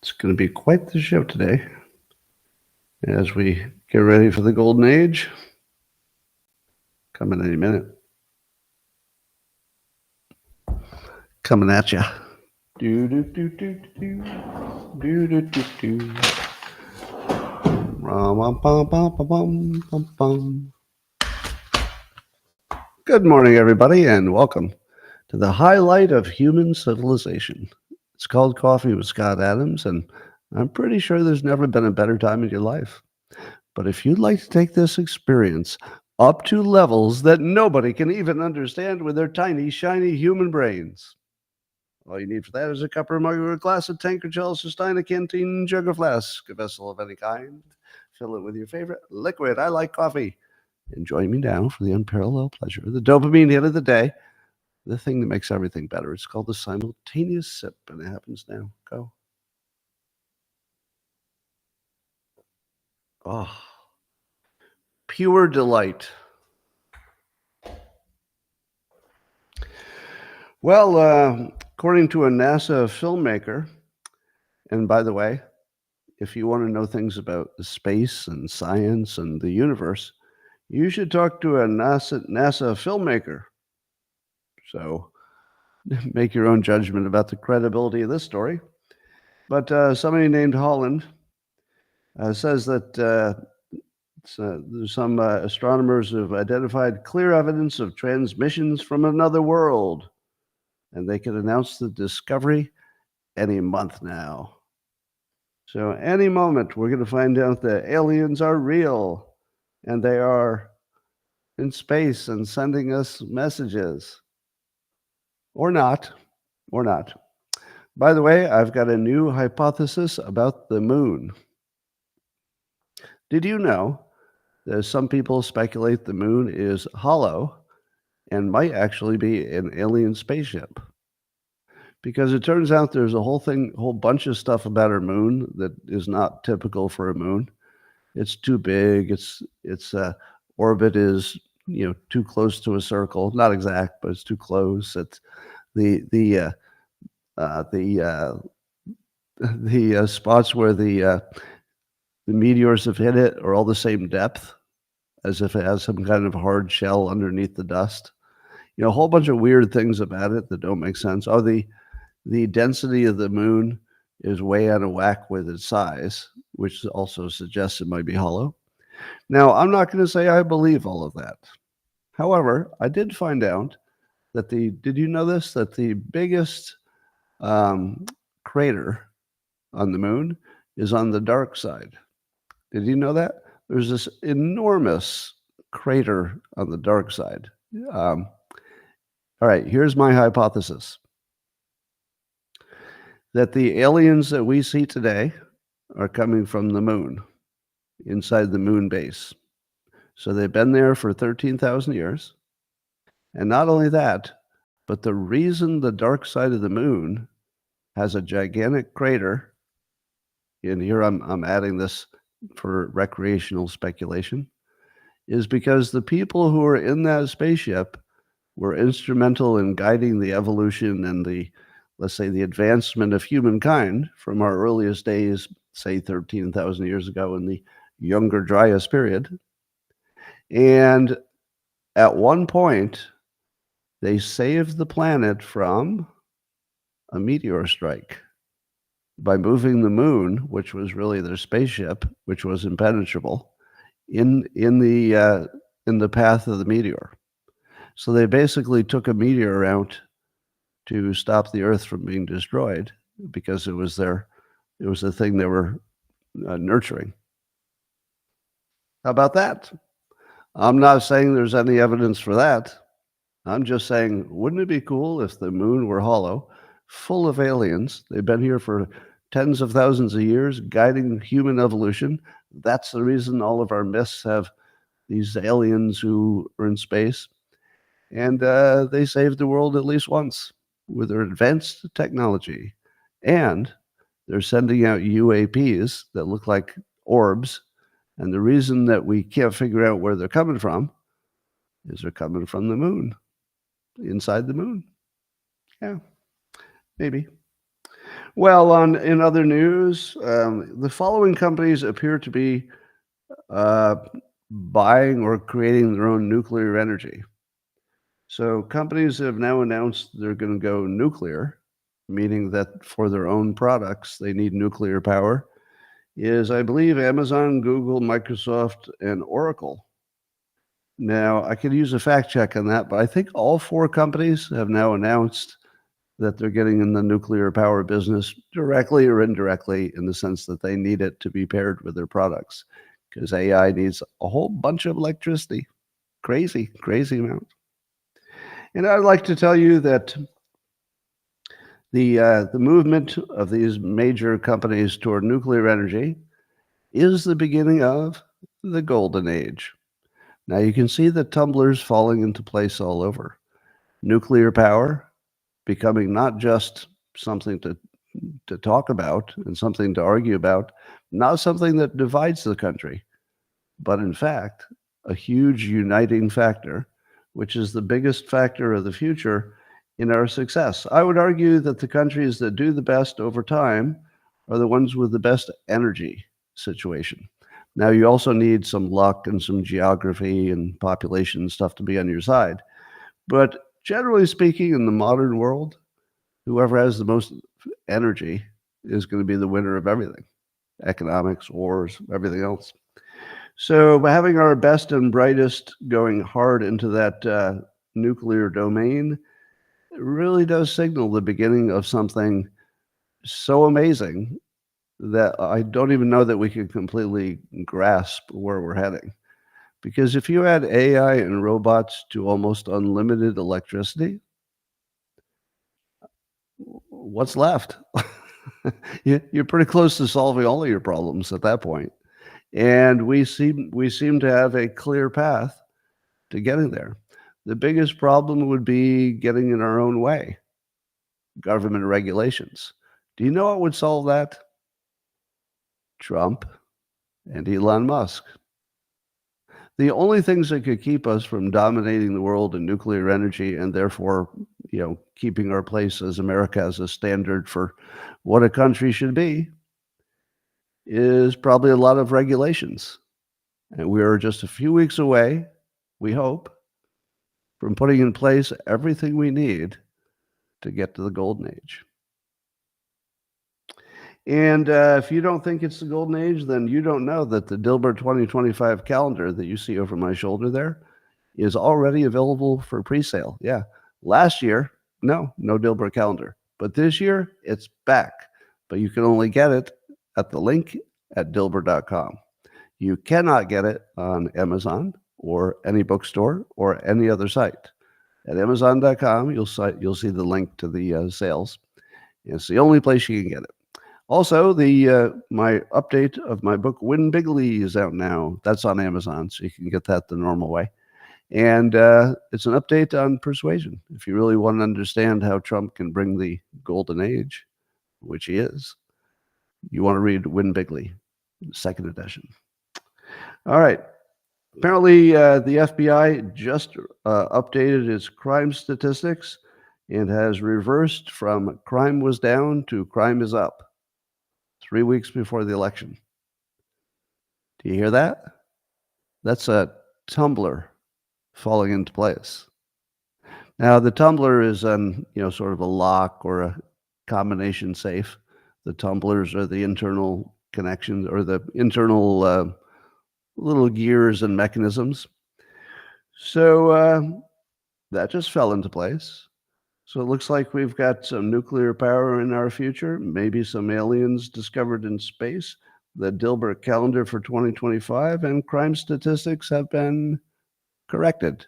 It's going to be quite the show today as we get ready for the golden age. Coming any minute. Coming at you. Do do do do do do do do do. Good morning, everybody, and welcome to the highlight of human civilization. It's called Coffee with Scott Adams, and I'm pretty sure there's never been a better time in your life. But if you'd like to take this experience up to levels that nobody can even understand with their tiny, shiny human brains, all you need for that is a cup or a mug or a glass, a tank or chalice, a stein, a canteen, jug or flask, a vessel of any kind. Fill it with your favorite liquid. I like coffee. And join me now for the unparalleled pleasure, the dopamine hit of the day, the thing that makes everything better. It's called the simultaneous sip, and it happens now. Go. Oh, pure delight. Well, according to a NASA filmmaker, and by the way, if you want to know things about space and science and the universe, you should talk to a NASA filmmaker. So make your own judgment about the credibility of this story. But somebody named Holland says that there's some astronomers who have identified clear evidence of transmissions from another world, and they can announce the discovery any month now. So any moment, we're going to find out that aliens are real, and they are in space and sending us messages. Or not. By the way, I've got a new hypothesis about the moon. Did you know that some people speculate the moon is hollow and might actually be an alien spaceship? Because it turns out there's a whole bunch of stuff about our moon that is not typical for a moon. It's too big. Its orbit is too close to a circle. Not exact, but it's too close. It's the spots where the meteors have hit it are all the same depth, as if it has some kind of hard shell underneath the dust. A whole bunch of weird things about it that don't make sense. Oh, the density of the moon is way out of whack with its size, which also suggests it might be hollow. Now, I'm not going to say I believe all of that. However, I did find out that did you know this? That the biggest crater on the moon is on the dark side. Did you know that? There's this enormous crater on the dark side. All right, here's my hypothesis. That the aliens that we see today are coming from the moon, inside the moon base. So they've been there for 13,000 years. And not only that, but the reason the dark side of the moon has a gigantic crater, and here I'm adding this for recreational speculation, is because the people who are in that spaceship were instrumental in guiding the evolution and let's say the advancement of humankind from our earliest days, say 13,000 years ago in the Younger Dryas period. And at one point, they saved the planet from a meteor strike by moving the moon, which was really their spaceship, which was impenetrable, in the path of the meteor. So they basically took a meteor out to stop the Earth from being destroyed because it was the thing they were nurturing. How about that? I'm not saying there's any evidence for that. I'm just saying, wouldn't it be cool if the moon were hollow, full of aliens? They've been here for tens of thousands of years, guiding human evolution. That's the reason all of our myths have these aliens who are in space. And they saved the world at least once with their advanced technology. And they're sending out UAPs that look like orbs. And the reason that we can't figure out where they're coming from is they're coming from the moon, inside the moon. Yeah, maybe. Well, in other news, the following companies appear to be uh, buying or creating their own nuclear energy. So companies have now announced they're going to go nuclear, meaning that for their own products they need nuclear power. Is I believe Amazon, Google, Microsoft, and Oracle. Now I could use a fact check on that, but I think all four companies have now announced that they're getting in the nuclear power business directly or indirectly in the sense that they need it to be paired with their products because AI needs a whole bunch of electricity. Crazy, crazy amount. And I'd like to tell you that the movement of these major companies toward nuclear energy is the beginning of the golden age. Now you can see the tumblers falling into place all over. Nuclear power becoming not just something to talk about and something to argue about, not something that divides the country, but in fact, a huge uniting factor, which is the biggest factor of the future in our success. I would argue that the countries that do the best over time are the ones with the best energy situation. Now, you also need some luck and some geography and population stuff to be on your side. But generally speaking, in the modern world, whoever has the most energy is going to be the winner of everything, economics, wars, everything else. So by having our best and brightest going hard into that nuclear domain, it really does signal the beginning of something so amazing that I don't even know that we can completely grasp where we're heading. Because if you add AI and robots to almost unlimited electricity, what's left? You're pretty close to solving all of your problems at that point. And we seem to have a clear path to getting there. The biggest problem would be getting in our own way, government regulations. Do you know what would solve that? Trump and Elon Musk. The only things that could keep us from dominating the world in nuclear energy and therefore, keeping our place as America as a standard for what a country should be is probably a lot of regulations. And we are just a few weeks away, we hope, from putting in place everything we need to get to the golden age. And if you don't think it's the golden age, then you don't know that the Dilbert 2025 calendar that you see over my shoulder there is already available for pre-sale. Yeah. Last year, no Dilbert calendar. But this year, it's back. But you can only get it at the link at dilbert.com. You cannot get it on Amazon or any bookstore or any other site. At Amazon.com, you'll see the link to the sales. It's the only place you can get it. Also, my update of my book Win Bigly is out now. That's on Amazon, so you can get that the normal way. And it's an update on persuasion. If you really want to understand how Trump can bring the golden age, which he is, you want to read Win Bigly, second edition. All right. Apparently, the FBI just updated its crime statistics and has reversed from crime was down to crime is up 3 weeks before the election. Do you hear that? That's a tumbler falling into place. Now, the tumbler is sort of a lock or a combination safe. The tumblers are the internal connections or the internal little gears and mechanisms. So that just fell into place. So it looks like we've got some nuclear power in our future, maybe some aliens discovered in space, the Dilbert calendar for 2025, and crime statistics have been corrected,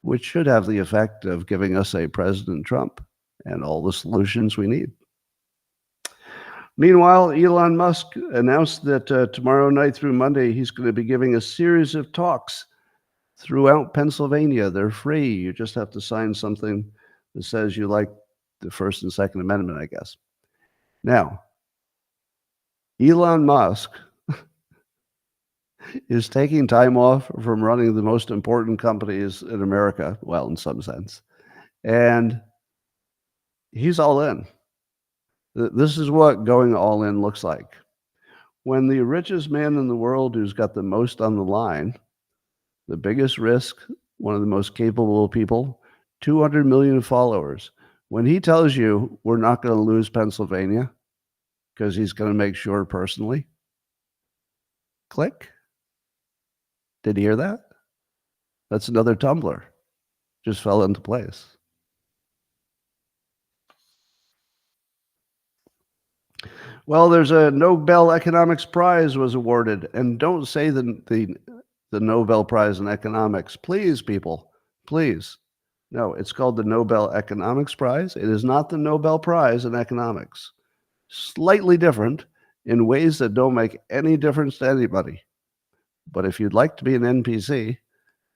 which should have the effect of giving us a President Trump and all the solutions we need. Meanwhile, Elon Musk announced that tomorrow night through Monday, he's going to be giving a series of talks throughout Pennsylvania. They're free. You just have to sign something that says you like the First and Second Amendment, I guess. Now, Elon Musk is taking time off from running the most important companies in America, well, in some sense, and he's all in. This is what going all in looks like. When the richest man in the world who's got the most on the line, the biggest risk, one of the most capable people, 200 million followers, when he tells you we're not going to lose Pennsylvania because he's going to make sure personally, click. Did you hear that? That's another tumbler. Just fell into place. Well, there's a Nobel Economics Prize was awarded, and don't say the Nobel Prize in Economics, please, people, please. No, it's called the Nobel Economics Prize. It is not the Nobel Prize in Economics. Slightly different in ways that don't make any difference to anybody. But if you'd like to be an NPC,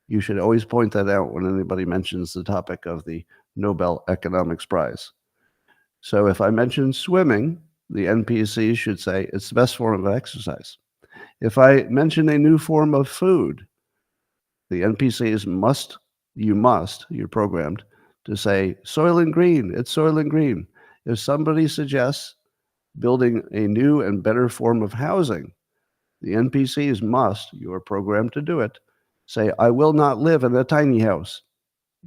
you should always point that out when anybody mentions the topic of the Nobel Economics Prize. So if I mention swimming, the NPC should say it's the best form of exercise. If I mention a new form of food, the NPCs you're programmed to say Soylent Green, it's Soylent Green. If somebody suggests building a new and better form of housing, the NPCs you are programmed to do it, say, I will not live in a tiny house,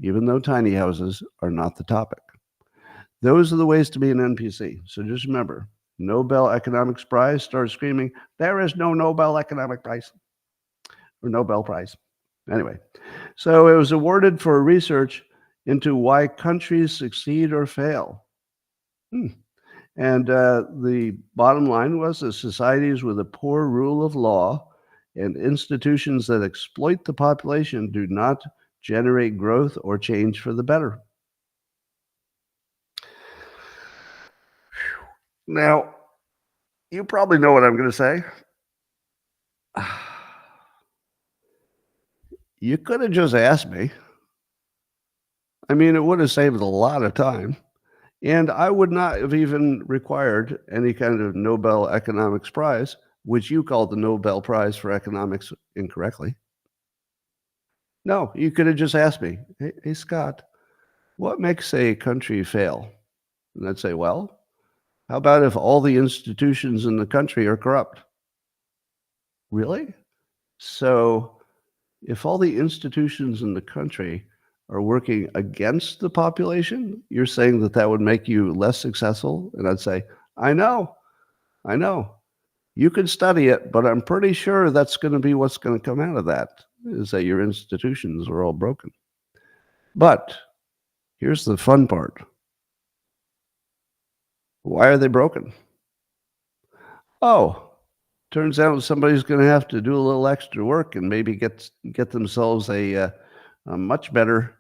even though tiny houses are not the topic. Those are the ways to be an NPC. So just remember, Nobel Economics Prize, start screaming, there is no Nobel Economic Prize or Nobel Prize. Anyway, so it was awarded for research into why countries succeed or fail. And the bottom line was that societies with a poor rule of law and institutions that exploit the population do not generate growth or change for the better. Now, you probably know what I'm going to say. You could have just asked me. I mean, it would have saved a lot of time. And I would not have even required any kind of Nobel Economics Prize, which you called the Nobel Prize for Economics incorrectly. No, you could have just asked me, hey, Scott, what makes a country fail? And I'd say, well, how about if all the institutions in the country are corrupt? Really? So if all the institutions in the country are working against the population, you're saying that would make you less successful? And I'd say, I know. You can study it, but I'm pretty sure that's going to be what's going to come out of that, is that your institutions are all broken. But here's the fun part. Why are they broken? Oh, turns out somebody's going to have to do a little extra work and maybe get themselves a much better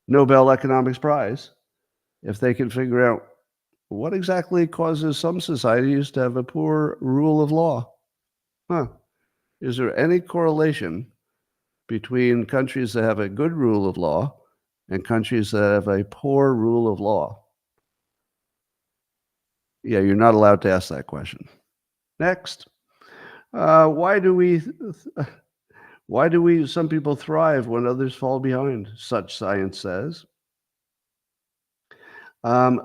Nobel Economics Prize if they can figure out what exactly causes some societies to have a poor rule of law. Is there any correlation between countries that have a good rule of law and countries that have a poor rule of law? Yeah, you're not allowed to ask that question. Next, why do some people thrive when others fall behind? Such science says.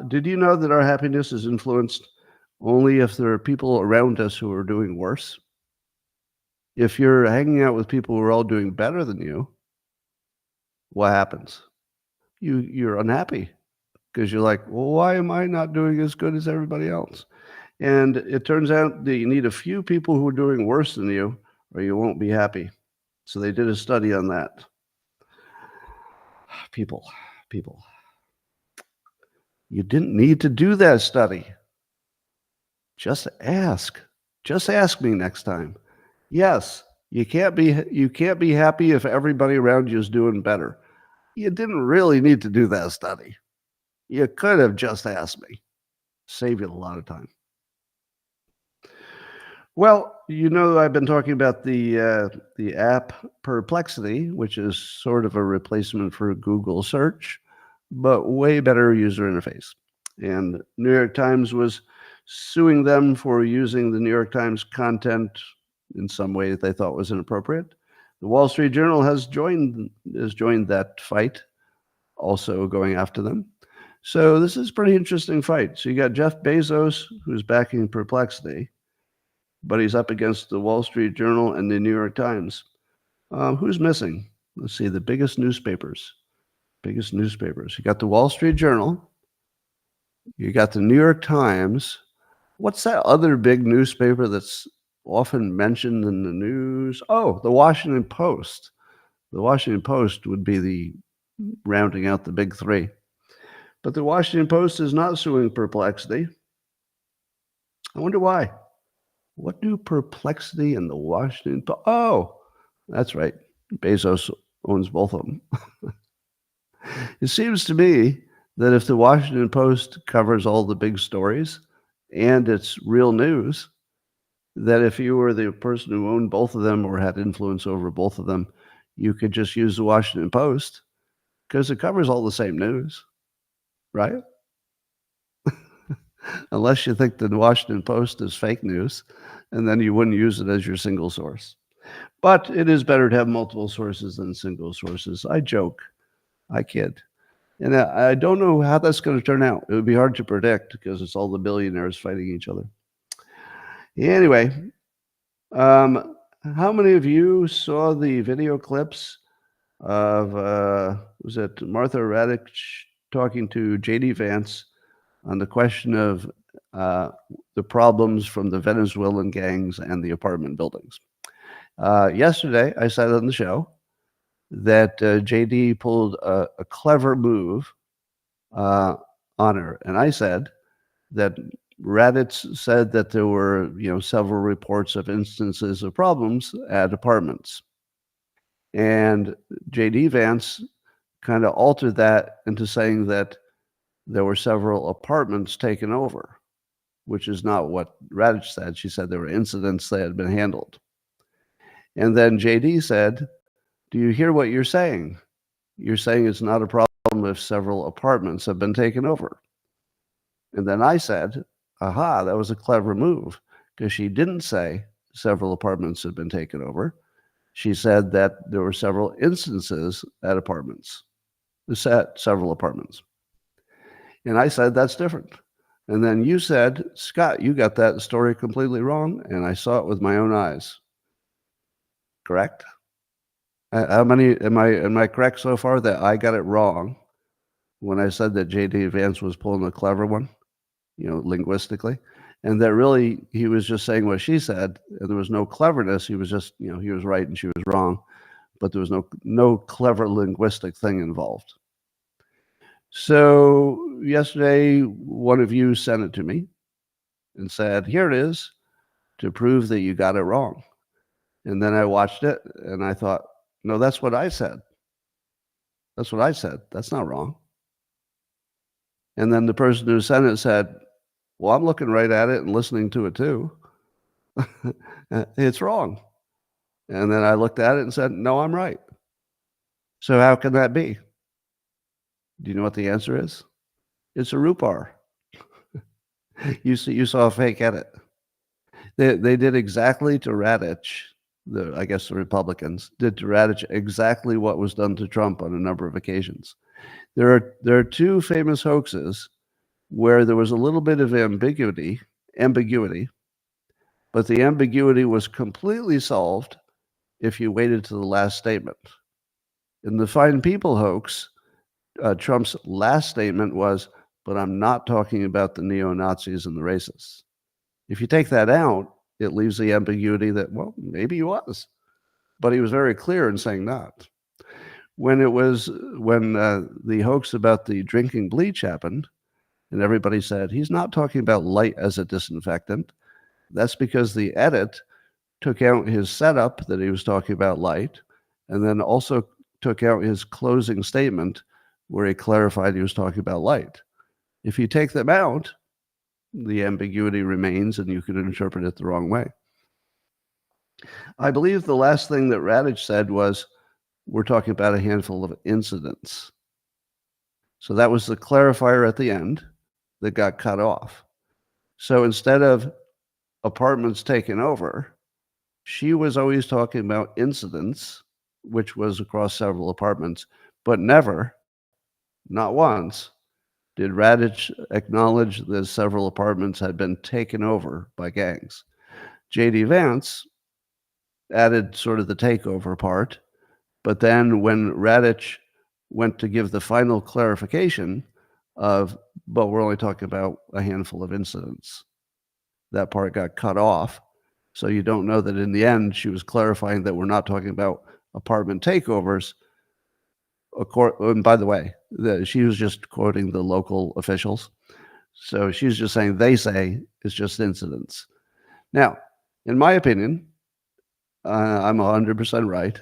Did you know that our happiness is influenced only if there are people around us who are doing worse? If you're hanging out with people who are all doing better than you, what happens? You're unhappy because you're like, well, why am I not doing as good as everybody else? And it turns out that you need a few people who are doing worse than you, or you won't be happy. So they did a study on that. People. You didn't need to do that study. Just ask. Just ask me next time. Yes, you can't be happy if everybody around you is doing better. You didn't really need to do that study. You could have just asked me. Save you a lot of time. Well, I've been talking about the app Perplexity, which is sort of a replacement for Google search, but way better user interface. And New York Times was suing them for using the New York Times content in some way that they thought was inappropriate. The Wall Street Journal has joined that fight, also going after them. So this is a pretty interesting fight. So you got Jeff Bezos, who's backing Perplexity, but he's up against the Wall Street Journal and the New York Times. Who's missing? Let's see, the biggest newspapers. You got the Wall Street Journal. You got the New York Times. What's that other big newspaper that's often mentioned in the news? Oh, the Washington Post. The Washington Post would be the rounding out the big three. But the Washington Post is not suing Perplexity. I wonder why. What do Perplexity and the Washington Post? Oh, that's right. Bezos owns both of them. It seems to me that if the Washington Post covers all the big stories and it's real news, that if you were the person who owned both of them or had influence over both of them, you could just use the Washington Post because it covers all the same news, right? Unless you think the Washington Post is fake news, and then you wouldn't use it as your single source. But it is better to have multiple sources than single sources. I joke. I kid. And I don't know how that's going to turn out. It would be hard to predict because it's all the billionaires fighting each other. Anyway, how many of you saw the video clips of, was it Martha Raddatz talking to J.D. Vance on the question of the problems from the Venezuelan gangs and the apartment buildings? Yesterday, I said on the show that JD pulled a clever move on her. And I said that Raddatz said that there were, several reports of instances of problems at apartments. And JD Vance kind of altered that into saying that there were several apartments taken over, which is not what Raddatz said. She said there were incidents that had been handled. And then JD said, do you hear what you're saying? You're saying it's not a problem if several apartments have been taken over. And then I said, aha, that was a clever move, because she didn't say several apartments had been taken over. She said that there were several instances at apartments, several apartments. And I said, that's different. And then you said, Scott, you got that story completely wrong, and I saw it with my own eyes. Correct? How many am I correct so far that I got it wrong when I said that J.D. Vance was pulling a clever one, linguistically, and that really he was just saying what she said, and there was no cleverness. He was just, he was right and she was wrong, but there was no clever linguistic thing involved. So yesterday, one of you sent it to me and said, here it is, to prove that you got it wrong. And then I watched it and I thought, no, that's what I said. That's what I said. That's not wrong. And then the person who sent it said, well, I'm looking right at it and listening to it too. It's wrong. And then I looked at it and said, no, I'm right. So how can that be? Do you know what the answer is? It's a Rupar. You saw a fake edit. They did exactly to Raddatz. I guess the Republicans did to Raddatz exactly what was done to Trump on a number of occasions. There are two famous hoaxes where there was a little bit of ambiguity, but the ambiguity was completely solved if you waited to the last statement. In the Fine People hoax, Trump's last statement was, but I'm not talking about the neo-Nazis and the racists. If you take that out, it leaves the ambiguity that, well, maybe he was, but he was very clear in saying not. When the hoax about the drinking bleach happened, and everybody said, he's not talking about light as a disinfectant. That's because the edit took out his setup that he was talking about light, and then also took out his closing statement where he clarified he was talking about light. If you take them out, the ambiguity remains and you can interpret it the wrong way. I believe the last thing that Raddatz said was, we're talking about a handful of incidents. So that was the clarifier at the end that got cut off. So instead of apartments taken over, she was always talking about incidents, which was across several apartments, but never, not once, did Raddatz acknowledge that several apartments had been taken over by gangs. J.D. Vance added sort of the takeover part, but then when Raddatz went to give the final clarification of, but we're only talking about a handful of incidents, that part got cut off. So you don't know that in the end she was clarifying that we're not talking about apartment takeovers. And by the way, she was just quoting the local officials. So she's just saying they say it's just incidents. Now, in my opinion, I'm 100% right.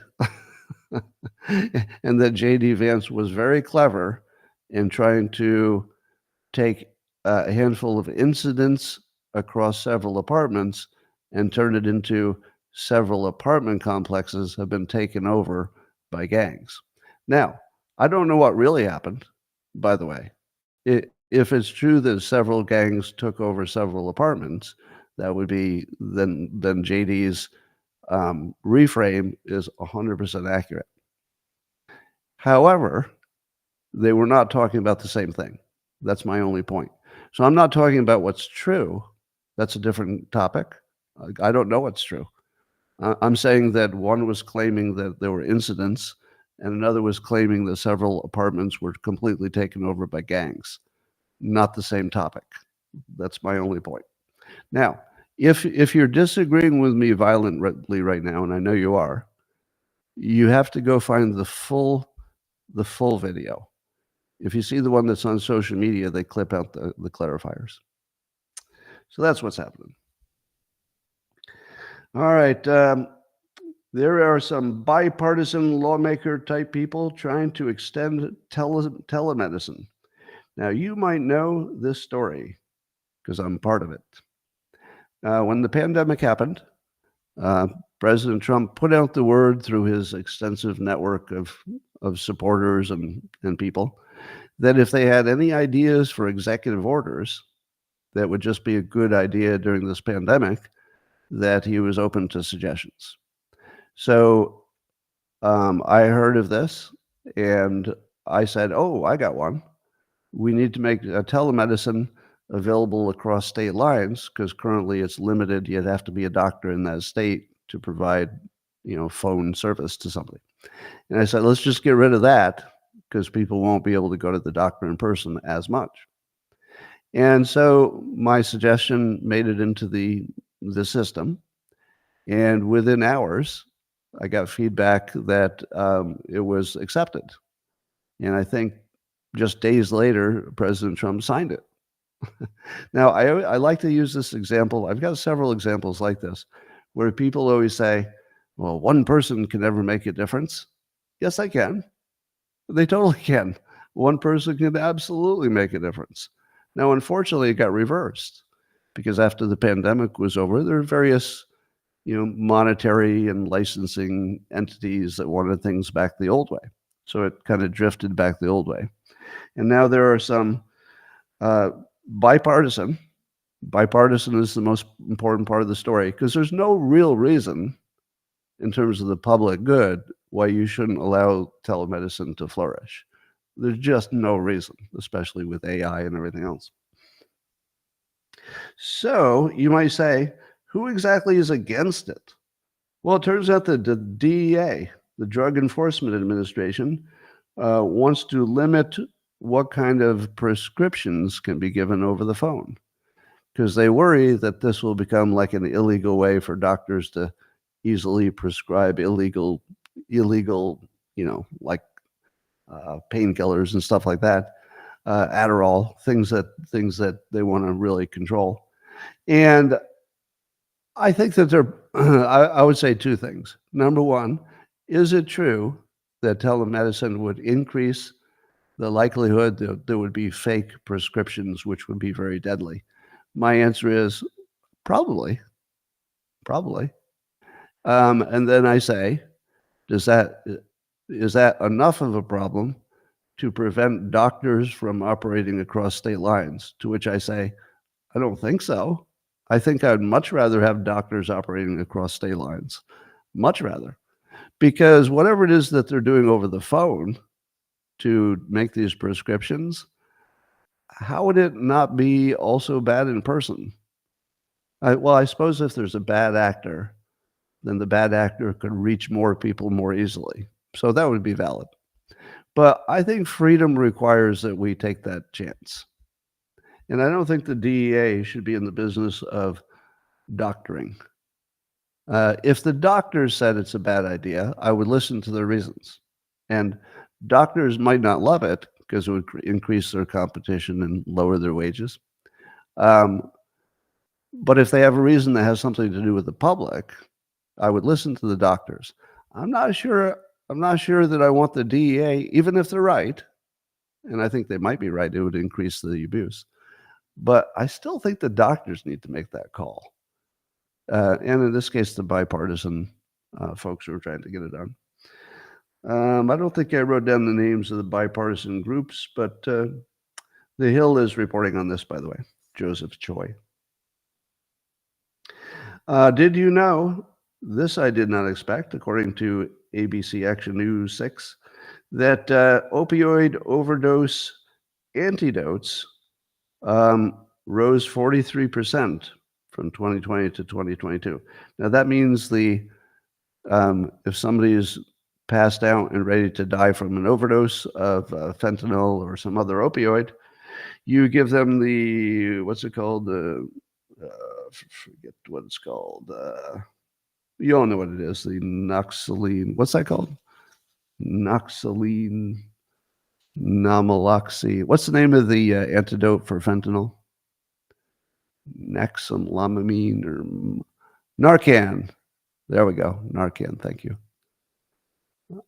And that J.D. Vance was very clever in trying to take a handful of incidents across several apartments and turn it into several apartment complexes have been taken over by gangs. Now, I don't know what really happened, by the way. If it's true that several gangs took over several apartments, that would be then JD's reframe is 100% accurate. However, they were not talking about the same thing. That's my only point. So I'm not talking about what's true. That's a different topic. I don't know what's true. I'm saying that one was claiming that there were incidents and another was claiming that several apartments were completely taken over by gangs. Not the same topic. That's my only point. Now, if you're disagreeing with me violently right now, and I know you are, you have to go find the full video. If you see the one that's on social media, they clip out the clarifiers. So that's what's happening. All right. There are some bipartisan lawmaker type people trying to extend telemedicine. Now, you might know this story because I'm part of it. When the pandemic happened, President Trump put out the word through his extensive network of supporters and people that if they had any ideas for executive orders that would just be a good idea during this pandemic, that he was open to suggestions. So I heard of this and I said, oh, I got one. We need to make telemedicine available across state lines because currently it's limited. You'd have to be a doctor in that state to provide, phone service to somebody. And I said, let's just get rid of that because people won't be able to go to the doctor in person as much. And so my suggestion made it into the system. And within hours, I got feedback that it was accepted. And I think just days later, President Trump signed it. Now, I like to use this example. I've got several examples like this where people always say, well, one person can never make a difference. Yes, I can. They totally can. One person can absolutely make a difference. Now, unfortunately, it got reversed because after the pandemic was over, there were various, monetary and licensing entities that wanted things back the old way. So it kind of drifted back the old way. And now there are some bipartisan. Bipartisan is the most important part of the story because there's no real reason in terms of the public good why you shouldn't allow telemedicine to flourish. There's just no reason, especially with AI and everything else. So you might say, who exactly is against it? Well, it turns out that the DEA, the Drug Enforcement Administration, wants to limit what kind of prescriptions can be given over the phone because they worry that this will become like an illegal way for doctors to easily prescribe illegal, like painkillers and stuff like that, Adderall, things that they want to really control. And I think that I would say two things. Number one, is it true that telemedicine would increase the likelihood that there would be fake prescriptions, which would be very deadly? My answer is probably. And then I say, is that enough of a problem to prevent doctors from operating across state lines? To which I say, I don't think so. I think I'd much rather have doctors operating across state lines. Much rather. Because whatever it is that they're doing over the phone to make these prescriptions, how would it not be also bad in person? Well, I suppose if there's a bad actor, then the bad actor could reach more people more easily. So that would be valid. But I think freedom requires that we take that chance. And I don't think the DEA should be in the business of doctoring. If the doctors said it's a bad idea, I would listen to their reasons. And doctors might not love it because it would increase their competition and lower their wages. But if they have a reason that has something to do with the public, I would listen to the doctors. I'm not sure. I'm not sure that I want the DEA, even if they're right, and I think they might be right. It would increase the abuse, but I still think the doctors need to make that call. And in this case, the bipartisan folks who are trying to get it done. I don't think I wrote down the names of the bipartisan groups, but The Hill is reporting on this, by the way. Joseph Choi. Did you know, this I did not expect, according to ABC Action News 6, that opioid overdose antidotes rose 43% from 2020 to 2022. Now that means if somebody is passed out and ready to die from an overdose of fentanyl or some other opioid, you give them what's it called? Forget what it's called. You all know what it is. The noxaline. What's that called? Noxaline, namaloxy. What's the name of the antidote for fentanyl? Nexalamine or Narcan. There we go. Narcan. Thank you.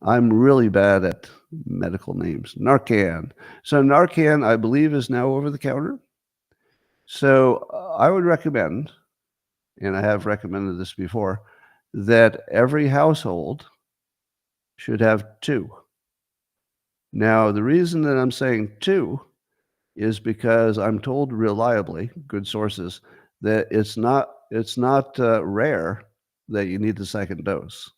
I'm really bad at medical names. Narcan. So Narcan, I believe, is now over the counter. So I would recommend, and I have recommended this before, that every household should have 2. Now, the reason that I'm saying 2 is because I'm told reliably, good sources, that it's not rare that you need the second dose.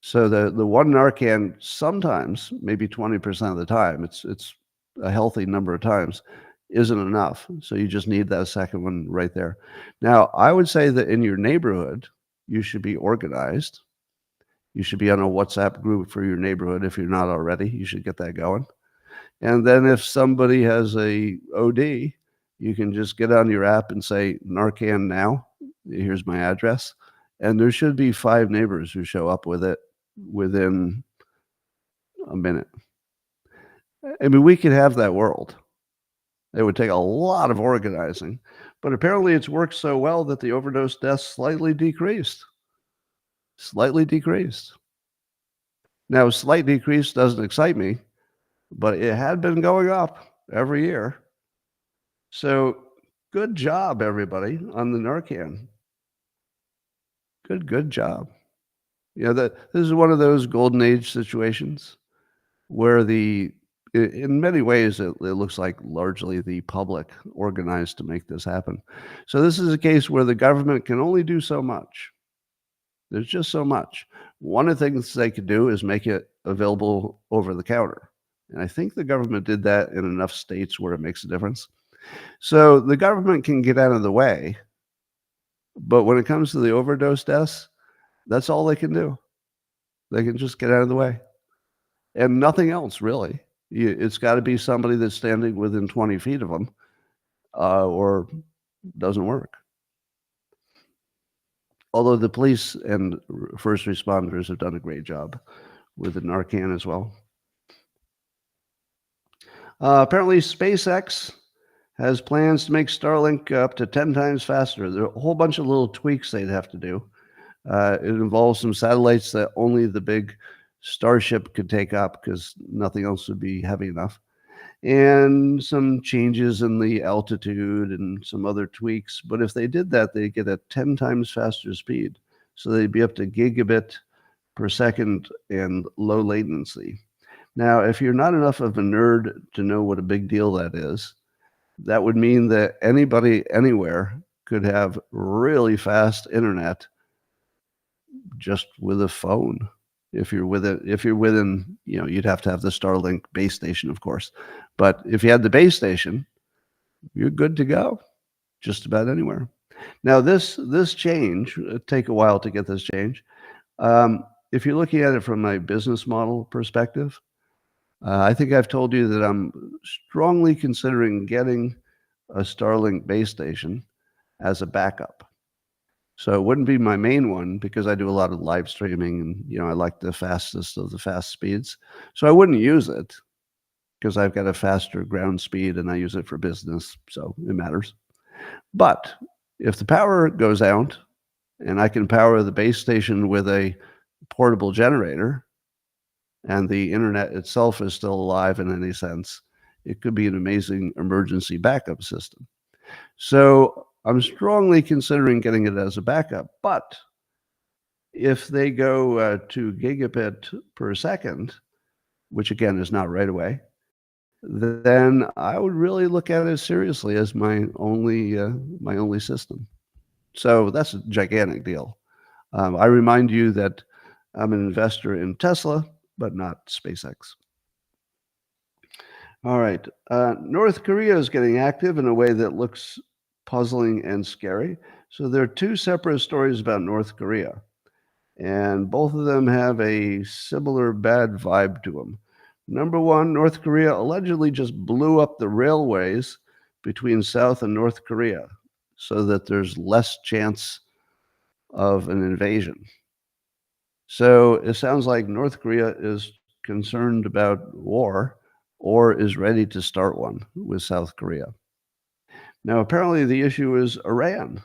So the one Narcan sometimes, maybe 20% of the time, it's a healthy number of times, isn't enough. So you just need that second one right there. Now, I would say that in your neighborhood, you should be organized. You should be on a WhatsApp group for your neighborhood if you're not already. You should get that going. And then if somebody has a OD, you can just get on your app and say, Narcan now, here's my address. And there should be 5 neighbors who show up with it within a minute. I mean, we could have that world. It would take a lot of organizing, but apparently it's worked so well that the overdose deaths slightly decreased. Slightly decreased. Now, slight decrease doesn't excite me, but it had been going up every year. So good job, everybody, on the Narcan. Good job. You know, this is one of those golden age situations where in many ways, it looks like largely the public organized to make this happen. So this is a case where the government can only do so much. There's just so much. One of the things they could do is make it available over the counter. And I think the government did that in enough states where it makes a difference. So the government can get out of the way. But when it comes to the overdose deaths, that's all they can do. They can just get out of the way. And nothing else, really. It's got to be somebody that's standing within 20 feet of them or doesn't work. Although the police and first responders have done a great job with the Narcan as well. Apparently, SpaceX has plans to make Starlink up to 10 times faster. There are a whole bunch of little tweaks they'd have to do. It involves some satellites that only the big Starship could take up because nothing else would be heavy enough. And some changes in the altitude and some other tweaks. But if they did that, they'd get a 10 times faster speed. So they'd be up to gigabit per second and low latency. Now, if you're not enough of a nerd to know what a big deal that is, that would mean that anybody anywhere could have really fast internet just with a phone. if you're within, you'd have to have the Starlink base station, of course. But if you had the base station, you're good to go just about anywhere. Now, this change, take a while to get this change. If you're looking at it from a business model perspective, I think I've told you that I'm strongly considering getting a Starlink base station as a backup. So it wouldn't be my main one because I do a lot of live streaming and, I like the fastest of the fast speeds. So I wouldn't use it because I've got a faster ground speed and I use it for business. So it matters. But if the power goes out and I can power the base station with a portable generator and the internet itself is still alive in any sense, it could be an amazing emergency backup system. So I'm strongly considering getting it as a backup. But if they go to gigabit per second, which again is not right away, then I would really look at it seriously as my only system. So that's a gigantic deal. I remind you that I'm an investor in Tesla, but not SpaceX. All right. North Korea is getting active in a way that looks puzzling and scary. So there are two separate stories about North Korea, and both of them have a similar bad vibe to them. Number one, North Korea allegedly just blew up the railways between South and North Korea so that there's less chance of an invasion. So it sounds like North Korea is concerned about war or is ready to start one with South Korea. Now, apparently the issue is Iran.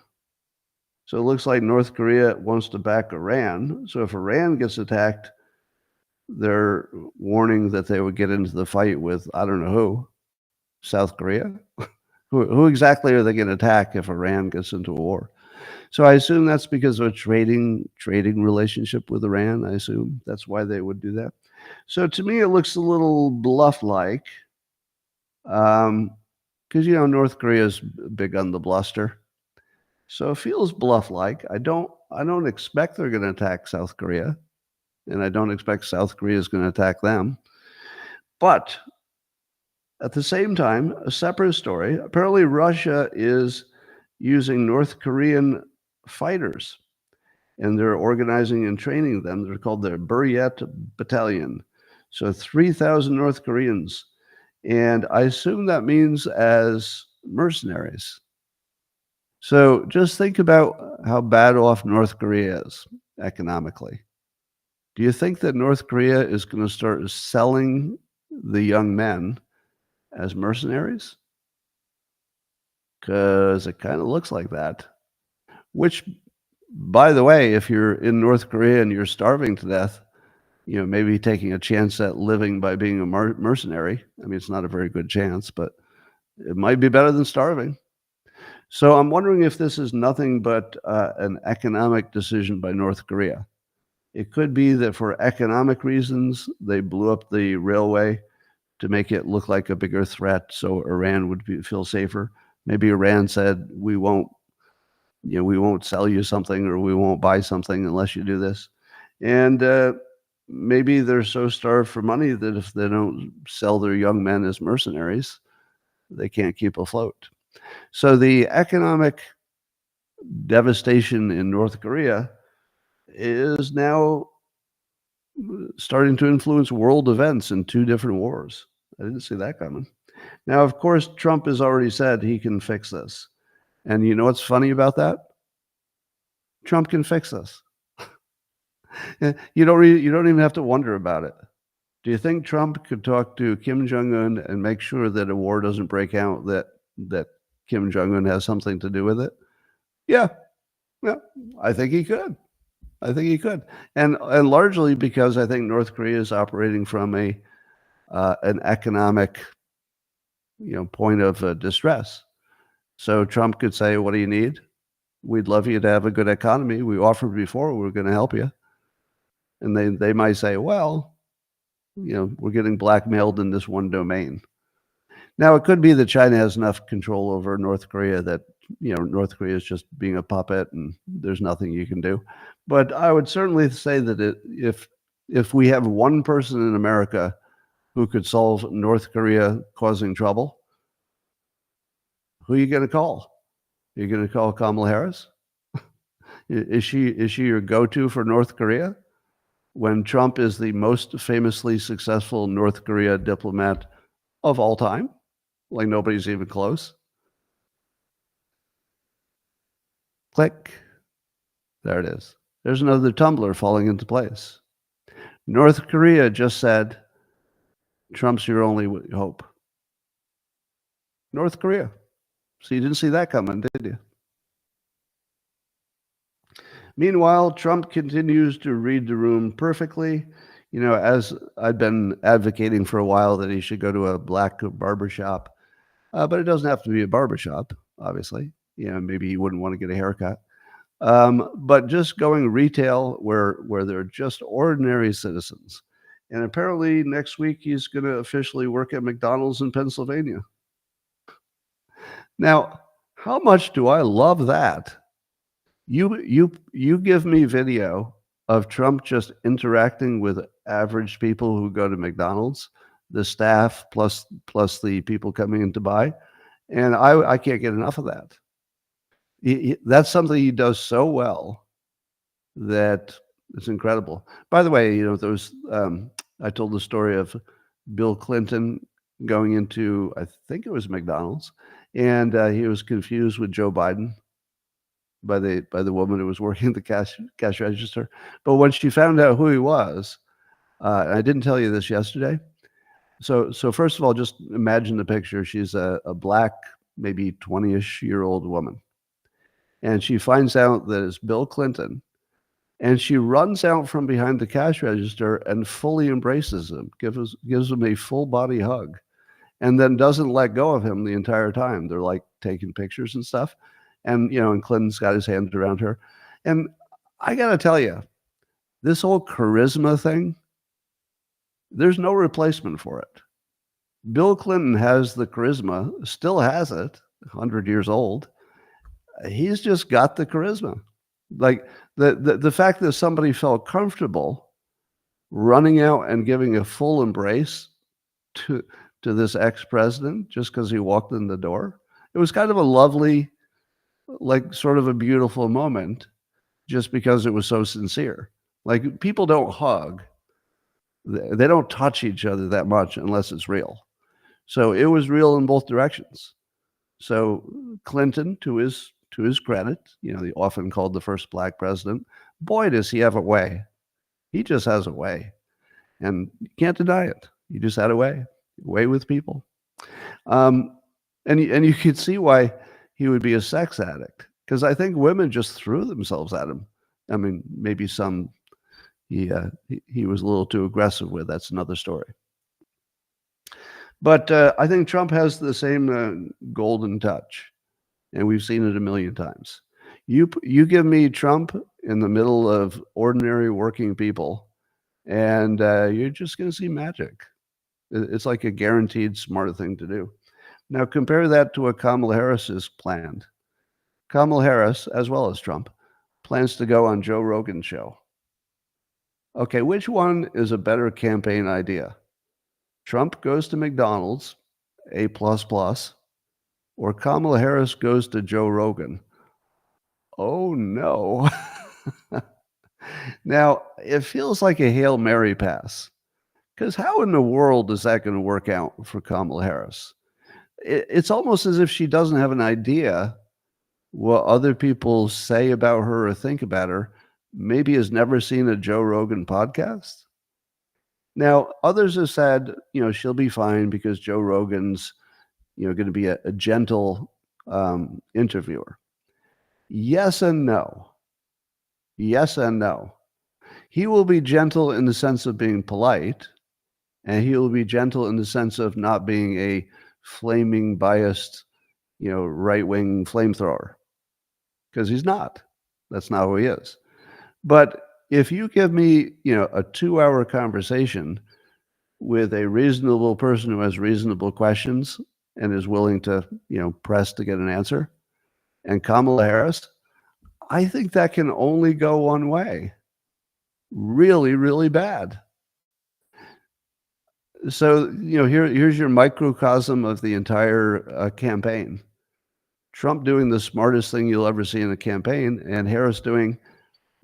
So it looks like North Korea wants to back Iran. So if Iran gets attacked, they're warning that they would get into the fight with, I don't know who, South Korea? Who exactly are they going to attack if Iran gets into a war? So I assume that's because of a trading relationship with Iran. I assume that's why they would do that. So to me, it looks a little bluff-like, because North Korea is big on the bluster. So it feels bluff-like. I don't expect they're going to attack South Korea, and I don't expect South Korea is going to attack them. But at the same time, a separate story. Apparently, Russia is using North Korean fighters, and they're organizing and training them. They're called the Buryat Battalion. So 3,000 North Koreans. And I assume that means as mercenaries. So just think about how bad off North Korea is economically. Do you think that North Korea is going to start selling the young men as mercenaries? Because it kind of looks like that. Which, by the way, if you're in North Korea and you're starving to death, maybe taking a chance at living by being a mercenary. I mean, it's not a very good chance, but it might be better than starving. So I'm wondering if this is nothing but an economic decision by North Korea. It could be that for economic reasons, they blew up the railway to make it look like a bigger threat so Iran would feel safer. Maybe Iran said, we won't sell you something or we won't buy something unless you do this. And maybe they're so starved for money that if they don't sell their young men as mercenaries, they can't keep afloat. So the economic devastation in North Korea is now starting to influence world events in two different wars. I didn't see that coming. Now, of course, Trump has already said he can fix this. And you know what's funny about that? Trump can fix this. You don't even have to wonder about it. Do you think Trump could talk to Kim Jong-un and make sure that a war doesn't break out, that Kim Jong-un has something to do with it? Yeah, I think he could. And largely because I think North Korea is operating from an economic point of distress. So Trump could say, what do you need? We'd love you to have a good economy. We offered before, we're going to help you. And they might say, well, we're getting blackmailed in this one domain. Now, it could be that China has enough control over North Korea that, North Korea is just being a puppet and there's nothing you can do. But I would certainly say that if If we have one person in America who could solve North Korea causing trouble, who are you going to call? Are you going to call Kamala Harris? Is she your go-to for North Korea? When Trump is the most famously successful North Korea diplomat of all time? Like nobody's even close. Click. There it is. There's another tumbler falling into place. North Korea just said, Trump's your only hope. North Korea. So you didn't see that coming, did you? Meanwhile, Trump continues to read the room perfectly. You know, as I've been advocating for a while that he should go to a black barbershop, but it doesn't have to be a barbershop, obviously. You know, maybe he wouldn't want to get a haircut. But just going retail where they're just ordinary citizens. And apparently next week he's going to officially work at McDonald's in Pennsylvania. Now, how much do I love that? You give me video of Trump just interacting with average people who go to McDonald's, the staff plus the people coming in to buy, and I can't get enough of that. That's something he does so well that it's incredible. By the way, you know, there was I told the story of Bill Clinton going into, I think it was McDonald's, and he was confused with Joe Biden by the woman who was working the cash register. But when she found out who he was, I didn't tell you this yesterday. So first of all, just imagine the picture. She's a black, maybe 20-ish year old woman. And she finds out that it's Bill Clinton. And she runs out from behind the cash register and fully embraces him, gives him a full body hug, and then doesn't let go of him the entire time. They're like taking pictures and stuff. And, you know, and Clinton's got his hands around her. And I got to tell you, this whole charisma thing, there's no replacement for it. Bill Clinton has the charisma, still has it, 100 years old. He's just got the charisma. Like the fact that somebody felt comfortable running out and giving a full embrace to this ex-president just because he walked in the door, it was kind of a lovely, like sort of a beautiful moment just because it was so sincere. Like people don't hug. They don't touch each other that much unless it's real. So it was real in both directions. So Clinton, to his credit, you know, he often called the first black president. Boy, does he have a way. He just has a way. And you can't deny it. He just had a way with people. And you could see why he would be a sex addict, because I think women just threw themselves at him. I mean, maybe some he was a little too aggressive with. That's another story. But I think Trump has the same golden touch, and we've seen it a million times. You give me Trump in the middle of ordinary working people, and you're just going to see magic. It's like a guaranteed smart thing to do. Now compare that to what Kamala Harris has planned. Kamala Harris, as well as Trump, plans to go on Joe Rogan's show. Okay, which one is a better campaign idea? Trump goes to McDonald's, A++, or Kamala Harris goes to Joe Rogan? Oh, no. Now, it feels like a Hail Mary pass, because how in the world is that going to work out for Kamala Harris? It's almost as if she doesn't have an idea what other people say about her or think about her, maybe has never seen a Joe Rogan podcast. Now, others have said, you know, she'll be fine because Joe Rogan's, you know, going to be a gentle interviewer. Yes and no. Yes and no. He will be gentle in the sense of being polite, and he will be gentle in the sense of not being a flaming, biased, you know, right-wing flamethrower, because he's not. That's not who he is. But if you give me, you know, a 2-hour conversation with a reasonable person who has reasonable questions and is willing to, you know, press to get an answer, and Kamala Harris, I think that can only go one way. really, really bad. So, here's your microcosm of the entire campaign. Trump doing the smartest thing you'll ever see in a campaign, and Harris doing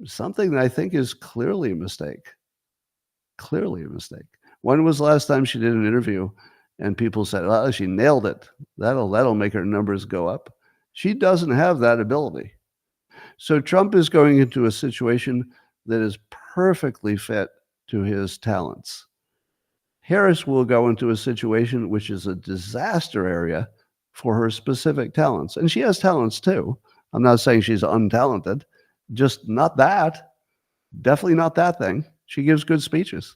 something that I think is clearly a mistake. Clearly a mistake. When was the last time she did an interview and people said, "Well, she nailed it. That'll make her numbers go up." She doesn't have that ability. So Trump is going into a situation that is perfectly fit to his talents. Harris will go into a situation which is a disaster area for her specific talents. And she has talents too. I'm not saying she's untalented, just not that. Definitely not that thing. She gives good speeches.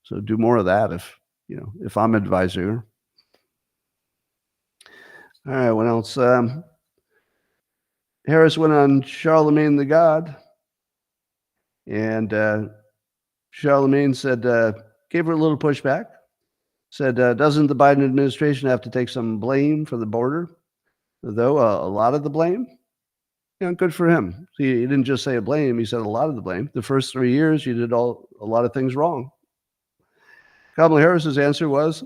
So do more of that if I'm advising her. All right, what else? Harris went on Charlamagne the God, and Charlamagne said, gave her a little pushback, said, doesn't the Biden administration have to take some blame for the border? Though a lot of the blame? Good for him. He didn't just say a blame, he said a lot of the blame. The first 3 years, you did a lot of things wrong. Kamala Harris's answer was,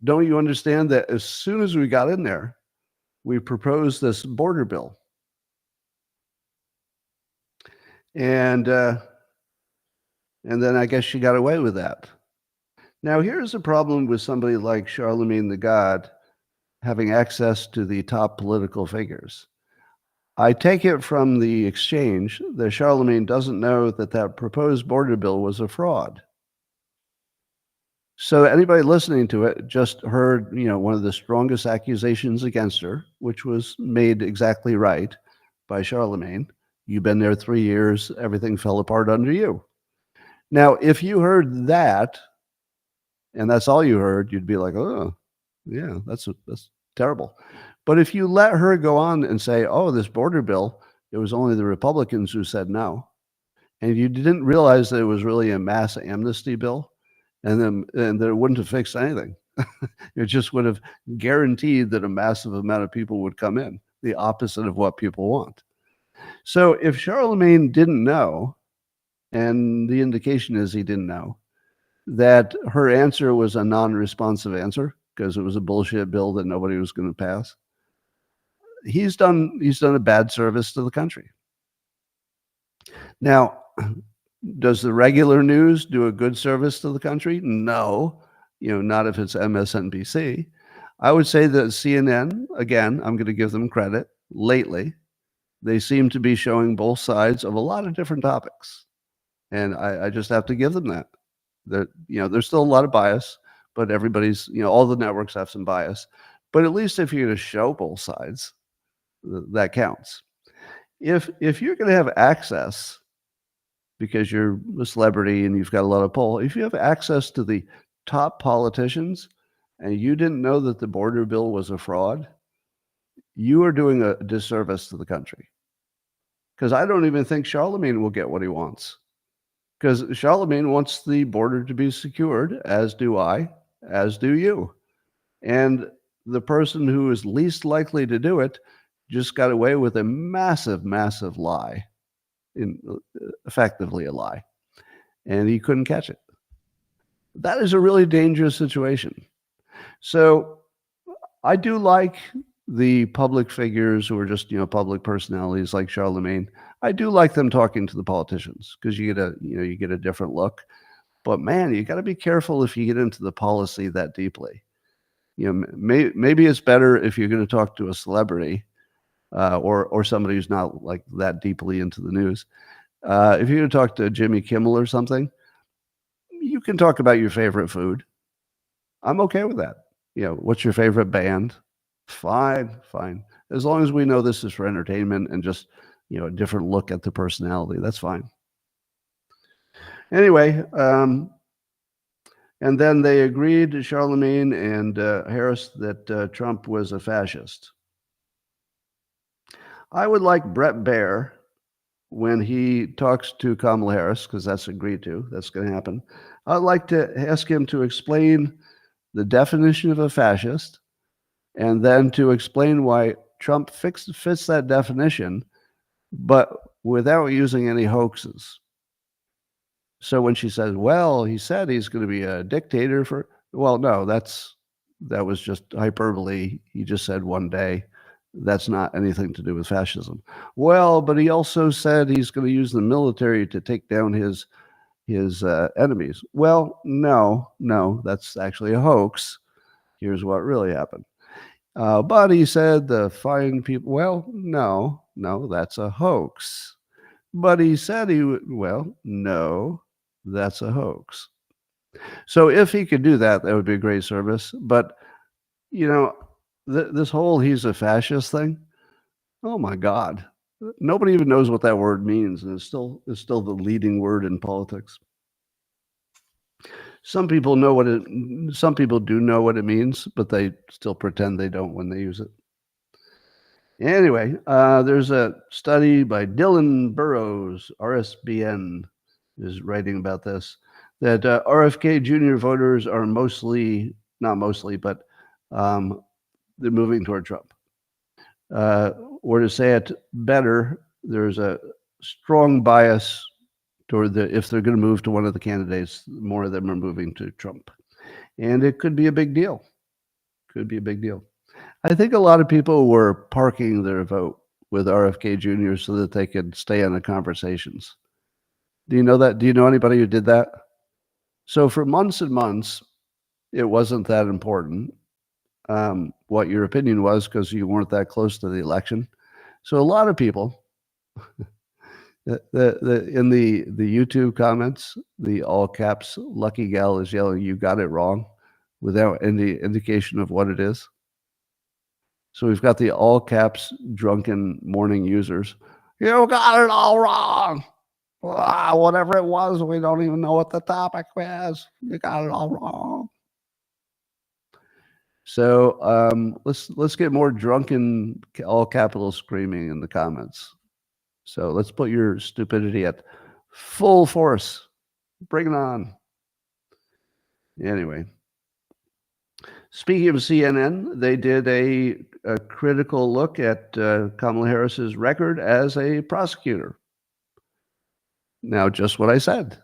don't you understand that as soon as we got in there, we proposed this border bill? And then I guess she got away with that. Now, here's a problem with somebody like Charlamagne the God having access to the top political figures. I take it from the exchange that Charlamagne doesn't know that proposed border bill was a fraud. So anybody listening to it just heard, one of the strongest accusations against her, which was made exactly right by Charlamagne. You've been there 3 years, everything fell apart under you. Now, if you heard that, and that's all you heard, you'd be like, oh, yeah, that's terrible. But if you let her go on and say, oh, this border bill, it was only the Republicans who said no, and you didn't realize that it was really a mass amnesty bill, and that it wouldn't have fixed anything. It just would have guaranteed that a massive amount of people would come in, the opposite of what people want. So if Charlamagne didn't know, and the indication is he didn't know, that her answer was a non-responsive answer because it was a bullshit bill that nobody was going to pass, he's done a bad service to the country. Now, does the regular news do a good service to the country? No, not if it's MSNBC. I would say that CNN, again, I'm going to give them credit, lately, they seem to be showing both sides of a lot of different topics. And I just have to give them that. There's still a lot of bias, but everybody's, all the networks have some bias. But at least if you're going to show both sides, that counts. If you're going to have access, because you're a celebrity and you've got a lot of pull, if you have access to the top politicians and you didn't know that the border bill was a fraud, you are doing a disservice to the country. Because I don't even think Charlamagne will get what he wants. Because Charlamagne wants the border to be secured, as do I, as do you. And the person who is least likely to do it just got away with a massive, massive lie. Effectively a lie, and he couldn't catch it. That is a really dangerous situation. So I do like the public figures who are just public personalities like Charlamagne. I do like them talking to the politicians because you get a different look. But man, you got to be careful if you get into the policy that deeply. Maybe it's better if you're going to talk to a celebrity or somebody who's not like that deeply into the news. If you're going to talk to Jimmy Kimmel or something, you can talk about your favorite food. I'm okay with that. What's your favorite band? Fine. As long as we know this is for entertainment and just, a different look at the personality, that's fine. Anyway, and then they agreed, Charlamagne and Harris, that Trump was a fascist. I would like Brett Baer, when he talks to Kamala Harris, because that's agreed to, that's going to happen, I'd like to ask him to explain the definition of a fascist and then to explain why Trump fits that definition, but without using any hoaxes. So when she says, "Well, he said he's going to be a dictator for," well, no, that was just hyperbole. He just said one day. That's not anything to do with fascism. Well, but he also said he's going to use the military to take down his enemies. Well, no, that's actually a hoax. Here's what really happened. But he said the fine people. Well, no, that's a hoax. But he said he would. Well, no, that's a hoax. So if he could do that, that would be a great service. But you know, this whole "he's a fascist" thing. Oh my God, nobody even knows what that word means, and it's still the leading word in politics. Some people know what it. Some people do know what it means, but they still pretend they don't when they use it. Anyway, there's a study by Dylan Burrows, RSBN, is writing about this, that RFK Jr. voters are not mostly, but they're moving toward Trump. Or to say it better, there's a strong bias toward if they're going to move to one of the candidates, more of them are moving to Trump. And it could be a big deal. Could be a big deal. I think a lot of people were parking their vote with RFK Jr. so that they could stay on the conversations. Do you know that? Do you know anybody who did that? So for months and months, it wasn't that important what your opinion was because you weren't that close to the election. So a lot of people, in the YouTube comments, the all caps "lucky gal" is yelling, "You got it wrong," without any indication of what it is. So we've got the all caps drunken morning users. You got it all wrong. Whatever it was, we don't even know what the topic was. You got it all wrong. So let's get more drunken all capital screaming in the comments. So let's put your stupidity at full force. Bring it on. Anyway, speaking of CNN, they did a critical look at Kamala Harris's record as a prosecutor. Now, just what I said.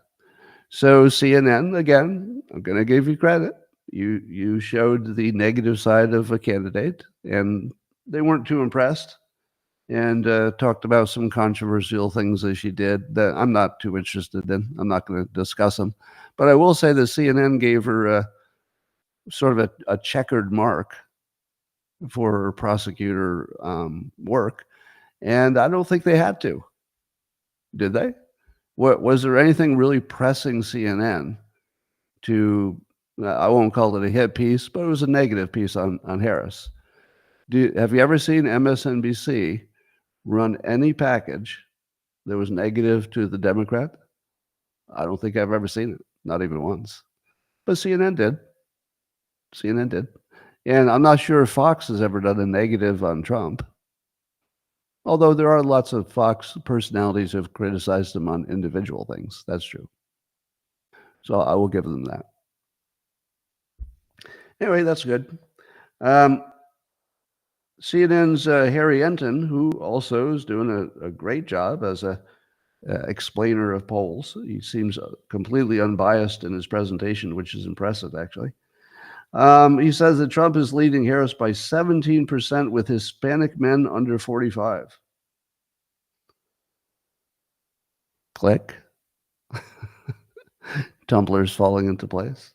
So CNN, again, I'm going to give you credit. You showed the negative side of a candidate, and they weren't too impressed, and talked about some controversial things that she did that I'm not too interested in. I'm not going to discuss them. But I will say that CNN gave her sort of a checkered mark for her prosecutor work, and I don't think they had to. Did they? Was there anything really pressing CNN to? I won't call it a hit piece, but it was a negative piece on Harris. Have you ever seen MSNBC run any package that was negative to the Democrat? I don't think I've ever seen it, not even once. But CNN did. CNN did. And I'm not sure if Fox has ever done a negative on Trump. Although there are lots of Fox personalities who have criticized him on individual things. That's true. So I will give them that. Anyway, that's good. CNN's Harry Enton, who also is doing a great job as a explainer of polls. He seems completely unbiased in his presentation, which is impressive, actually. He says that Trump is leading Harris by 17% with Hispanic men under 45. Click. Tumblr's falling into place.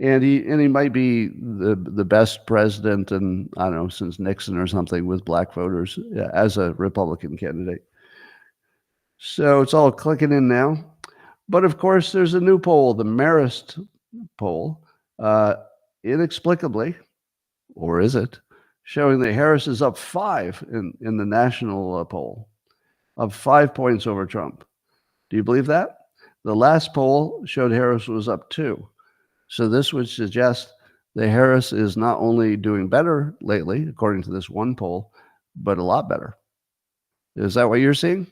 And he might be the best president in, I don't know, since Nixon or something with black voters as a Republican candidate. So it's all clicking in now. But of course, there's a new poll, the Marist poll, inexplicably, or is it, showing that Harris is up 5 in the national poll, up 5 points over Trump. Do you believe that? The last poll showed Harris was up 2. So this would suggest that Harris is not only doing better lately, according to this one poll, but a lot better. Is that what you're seeing?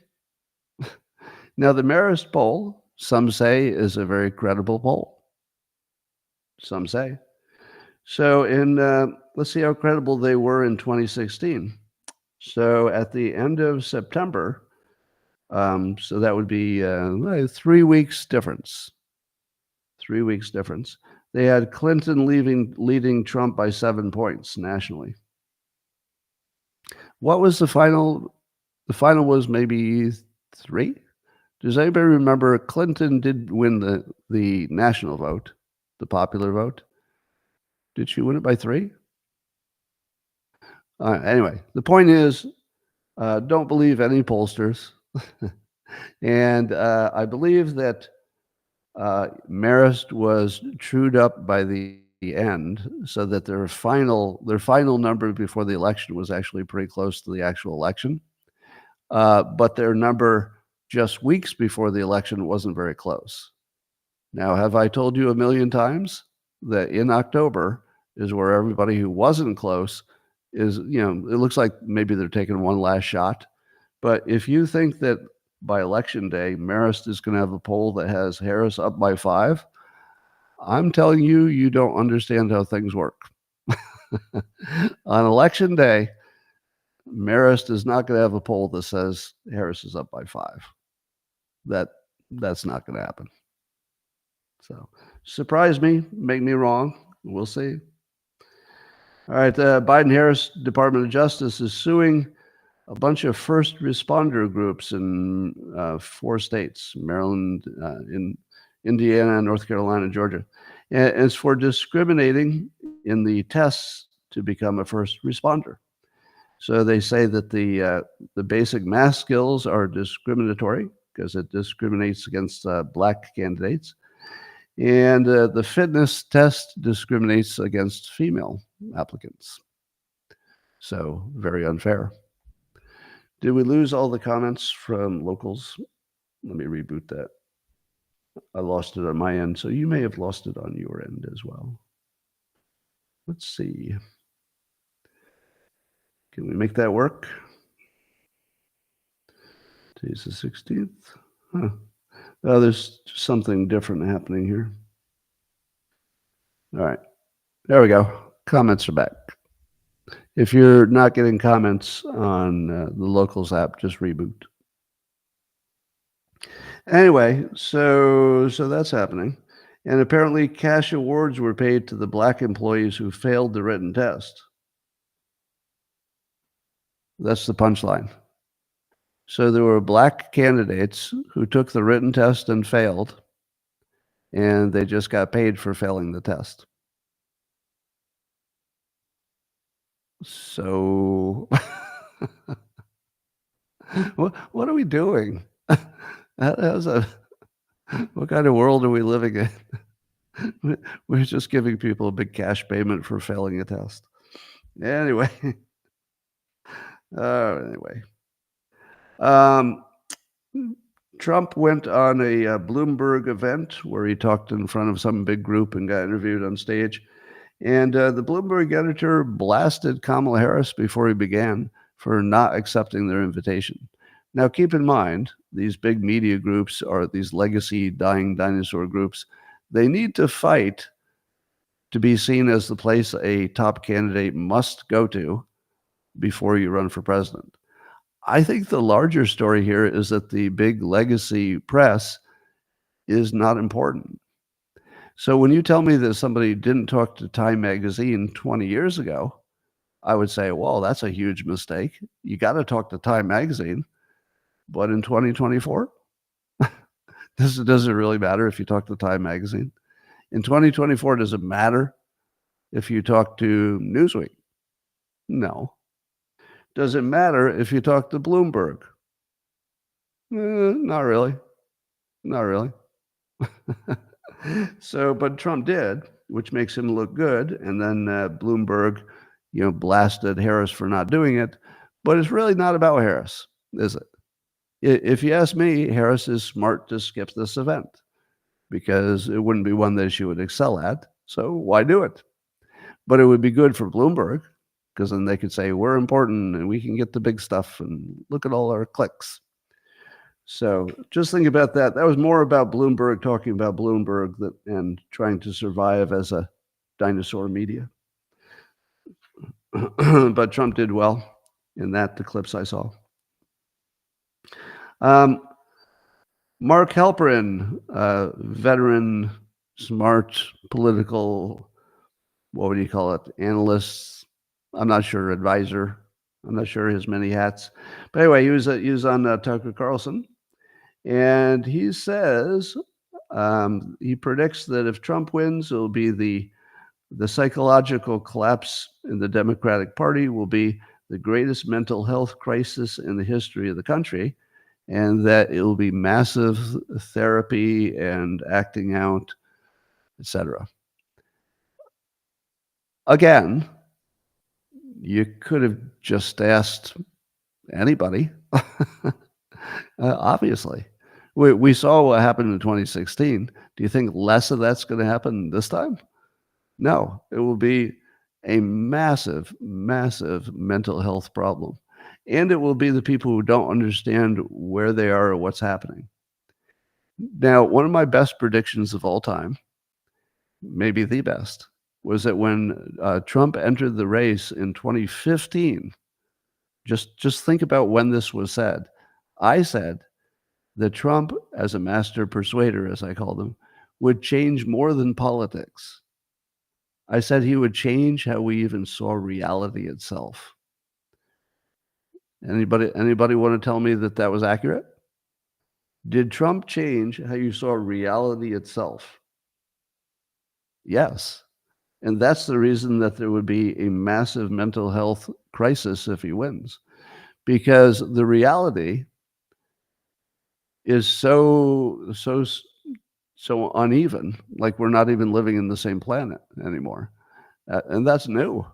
Now, the Marist poll, some say, is a very credible poll. Some say. So let's see how credible they were in 2016. So at the end of September, So that would be 3 weeks difference. 3 weeks difference. They had Clinton leading Trump by 7 points nationally. What was the final? The final was maybe 3. Does anybody remember Clinton did win the national vote, the popular vote? Did she win it by 3? Anyway, the point is, don't believe any pollsters. And I believe that Marist was trued up by the end, so that their final number before the election was actually pretty close to the actual election. But their number just weeks before the election wasn't very close. Now, have I told you a million times that in October is where everybody who wasn't close is, it looks like maybe they're taking one last shot. But if you think that by election day, Marist is going to have a poll that has Harris up by 5, I'm telling you, you don't understand how things work. On election day, Marist is not going to have a poll that says Harris is up by 5. That's not going to happen. So surprise me, make me wrong. We'll see. All right, Biden-Harris Department of Justice is suing a bunch of first responder groups in 4 states: Maryland, in Indiana, North Carolina, Georgia. And it's for discriminating in the tests to become a first responder. So they say that the basic math skills are discriminatory because it discriminates against Black candidates. And the fitness test discriminates against female applicants. So very unfair. Did we lose all the comments from locals? Let me reboot that. I lost it on my end, so you may have lost it on your end as well. Let's see. Can we make that work? Today's the 16th. Huh. Oh, there's something different happening here. All right. There we go. Comments are back. If you're not getting comments on the Locals app, just reboot. Anyway, so that's happening. And apparently cash awards were paid to the Black employees who failed the written test. That's the punchline. So there were Black candidates who took the written test and failed, and they just got paid for failing the test. So what are we doing? What kind of world are we living in? We're just giving people a big cash payment for failing a test. Anyway. Trump went on a Bloomberg event where he talked in front of some big group and got interviewed on stage. And the Bloomberg editor blasted Kamala Harris before he began for not accepting their invitation. Now, keep in mind, these big media groups are these legacy dying dinosaur groups. They need to fight to be seen as the place a top candidate must go to before you run for president. I think the larger story here is that the big legacy press is not important. So when you tell me that somebody didn't talk to Time magazine 20 years ago, I would say, well, that's a huge mistake. You got to talk to Time magazine. But in 2024, does it really matter if you talk to Time magazine? In 2024, does it matter if you talk to Newsweek? No. Does it matter if you talk to Bloomberg? Not really. Not really. So, but Trump did, which makes him look good. And then Bloomberg, blasted Harris for not doing it. But it's really not about Harris, is it? If you ask me, Harris is smart to skip this event because it wouldn't be one that she would excel at. So why do it? But it would be good for Bloomberg because then they could say, we're important and we can get the big stuff and look at all our clicks. So just think about that. That was more about Bloomberg talking about Bloomberg and trying to survive as a dinosaur media. But Trump did well in the clips I saw. Um, Mark Halperin, veteran, smart political, what would you call it, analyst? I'm not sure, advisor. I'm not sure his many hats. But anyway, he was on Tucker Carlson, and he says he predicts that if Trump wins, it'll be the psychological collapse in the Democratic Party will be the greatest mental health crisis in the history of the country, and that it will be massive therapy and acting out, etc. Again, you could have just asked anybody. Obviously, we saw what happened in 2016. Do you think less of that's going to happen this time? No, it will be a massive, massive mental health problem. And it will be the people who don't understand where they are or what's happening. Now, one of my best predictions of all time, maybe the best, was that when Trump entered the race in 2015, just think about when this was said. I said that Trump, as a master persuader, as I called him, would change more than politics. I said he would change how we even saw reality itself. Anybody want to tell me that that was accurate? Did Trump change how you saw reality itself? Yes. And that's the reason that there would be a massive mental health crisis if he wins, because the reality is so uneven, like we're not even living in the same planet anymore. And that's new.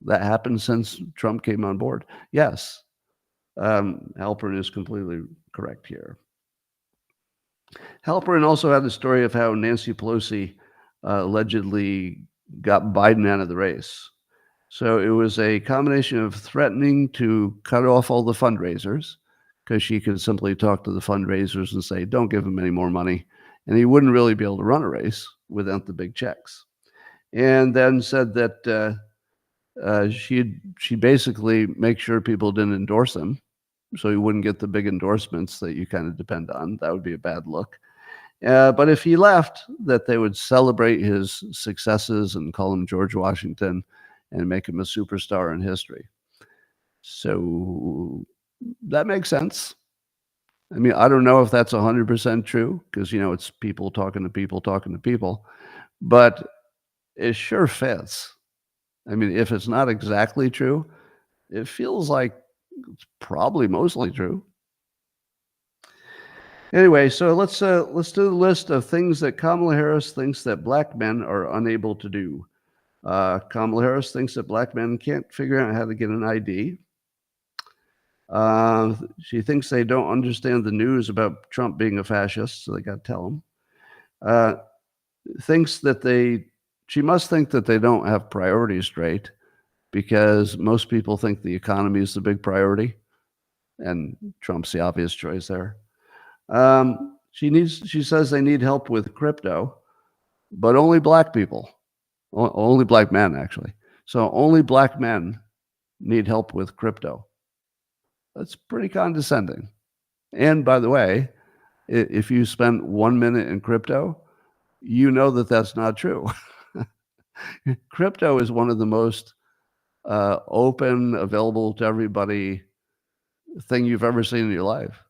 That happened since Trump came on board. Yes, Halperin is completely correct here. Halperin also had the story of how Nancy Pelosi allegedly got Biden out of the race. So it was a combination of threatening to cut off all the fundraisers, because she could simply talk to the fundraisers and say, don't give him any more money. And he wouldn't really be able to run a race without the big checks. And then said that she basically make sure people didn't endorse him, so he wouldn't get the big endorsements that you kind of depend on. That would be a bad look. But if he left, that they would celebrate his successes and call him George Washington and make him a superstar in history. So that makes sense. I mean, I don't know if that's 100% true, because, it's people talking to people talking to people, but it sure fits. I mean, if it's not exactly true, it feels like it's probably mostly true. Anyway, so let's do the list of things that Kamala Harris thinks that black men are unable to do. Kamala Harris thinks that black men can't figure out how to get an ID. She thinks they don't understand the news about Trump being a fascist, so they got to tell them. She must think that they don't have priorities straight, because most people think the economy is the big priority, and Trump's the obvious choice there. She says they need help with crypto, but only black people, only black men actually. So only black men need help with crypto. That's pretty condescending. And by the way, if you spend 1 minute in crypto, you know that that's not true. Crypto is one of the most open, available to everybody thing you've ever seen in your life.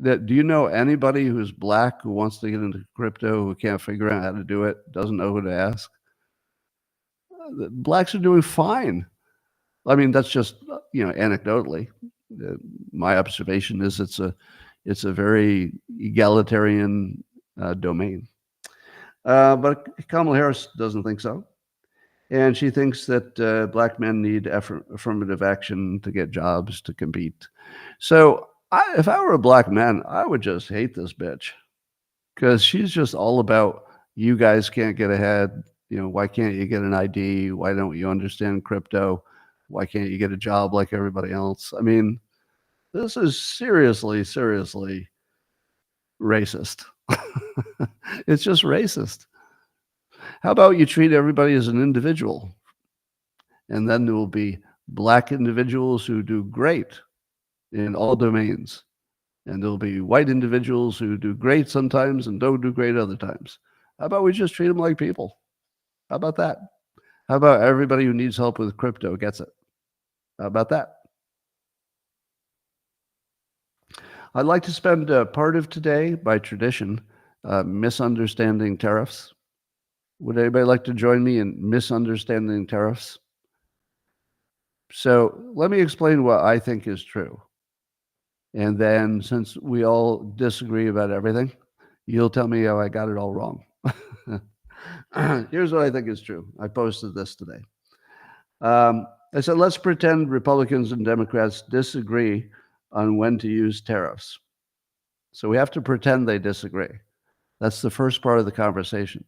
Do you know anybody who's black who wants to get into crypto who can't figure out how to do it, doesn't know who to ask? Blacks are doing fine. I mean, that's just anecdotally. My observation is it's a very egalitarian domain. But Kamala Harris doesn't think so. And she thinks that black men need affirmative action to get jobs, to compete. So if I were a black man, I would just hate this bitch, because she's just all about, you guys can't get ahead. Why can't you get an ID? Why don't you understand crypto? Why can't you get a job like everybody else? I mean, this is seriously, seriously racist. It's just racist. How about you treat everybody as an individual? And then there will be black individuals who do great in all domains, And there'll be white individuals who do great sometimes and don't do great other times. How about we just treat them like people? How about that? How about everybody who needs help with crypto gets it? How about that? I'd like to spend part of today, by tradition, misunderstanding tariffs. Would anybody like to join me in misunderstanding tariffs? So let me explain what I think is true. And then, since we all disagree about everything, you'll tell me how I got it all wrong. Here's what I think is true. I posted this today. I said, let's pretend Republicans and Democrats disagree on when to use tariffs. So we have to pretend they disagree. That's the first part of the conversation.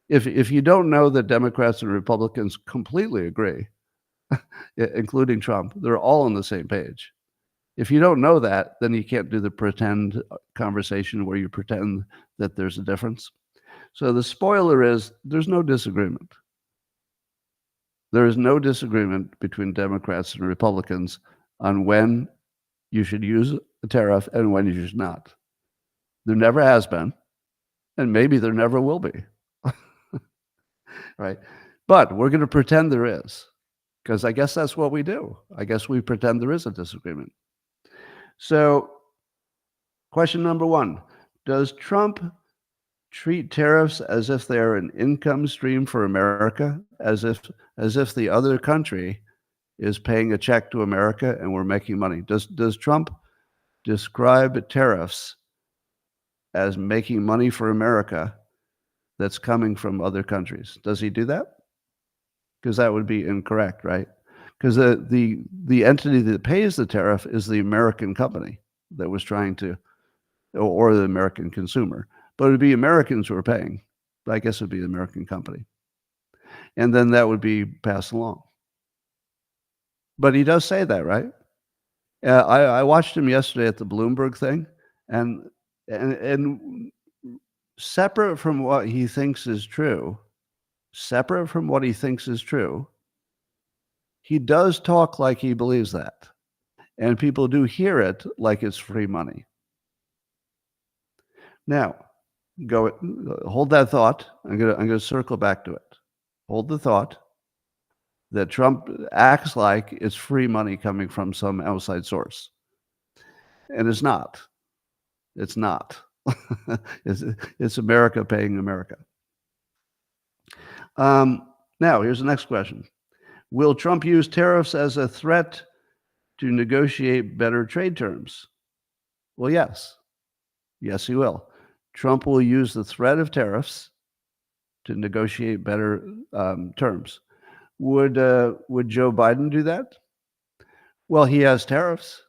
If you don't know that Democrats and Republicans completely agree, including Trump, they're all on the same page. If you don't know that, then you can't do the pretend conversation where you pretend that there's a difference. So the spoiler is there's no disagreement. There is no disagreement between Democrats and Republicans on when you should use a tariff and when you should not. There never has been, and maybe there never will be. Right? But we're going to pretend there is, because I guess that's what we do. I guess we pretend there is a disagreement. So, question number one, does Trump treat tariffs as if they're an income stream for America, as if the other country is paying a check to America and we're making money? Does Trump describe tariffs as making money for America that's coming from other countries? Does he do that? Because that would be incorrect, right? Because the entity that pays the tariff is the American company that was trying to, or the American consumer. But it would be Americans who are paying. I guess it would be the American company. And then that would be passed along. But he does say that, right? I watched him yesterday at the Bloomberg thing, and separate from what he thinks is true, he does talk like he believes that. And people do hear it like it's free money. Now, hold that thought. I'm gonna circle back to it. Hold the thought that Trump acts like it's free money coming from some outside source. And it's not. It's not. It's America paying America. Now, here's the next question. Will Trump use tariffs as a threat to negotiate better trade terms? Well, yes. Yes, he will. Trump will use the threat of tariffs to negotiate better terms. Would Joe Biden do that? Well, he has tariffs.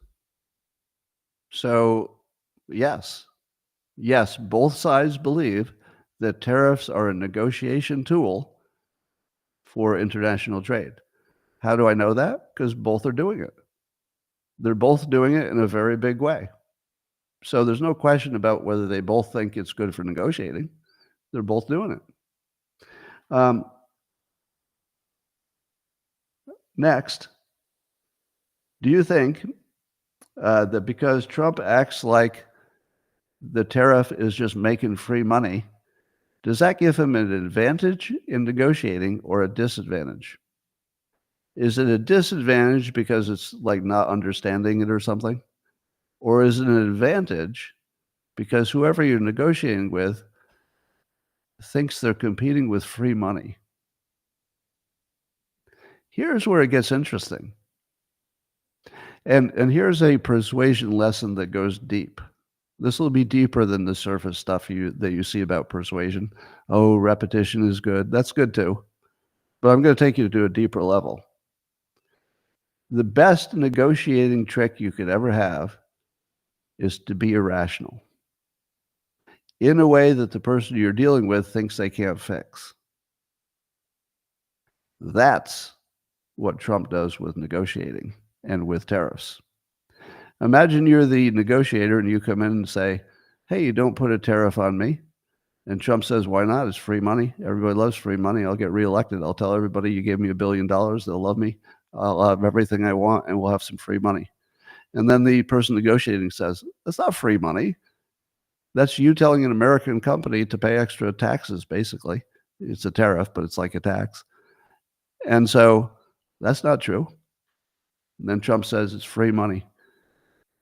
So, yes, both sides believe that tariffs are a negotiation tool for international trade. How do I know that? Because both are doing it. They're both doing it in a very big way. So there's no question about whether they both think it's good for negotiating. They're both doing it. Next, do you think that because Trump acts like the tariff is just making free money, does that give him an advantage in negotiating or a disadvantage? Is it a disadvantage because it's like not understanding it or something? Or is it an advantage because whoever you're negotiating with thinks they're competing with free money? Here's where it gets interesting. And here's a persuasion lesson that goes deep. This will be deeper than the surface stuff that you see about persuasion. Oh, repetition is good. That's good too. But I'm going to take you to a deeper level. The best negotiating trick you could ever have is to be irrational in a way that the person you're dealing with thinks they can't fix. That's what Trump does with negotiating and with tariffs. Imagine you're the negotiator and you come in and say, hey, don't put a tariff on me. And Trump says, why not? It's free money. Everybody loves free money. I'll get reelected. I'll tell everybody you gave me $1 billion. They'll love me. I'll have everything I want and we'll have some free money. And then the person negotiating says, that's not free money. That's you telling an American company to pay extra taxes, basically. It's a tariff, but it's like a tax. And so that's not true. And then Trump says it's free money.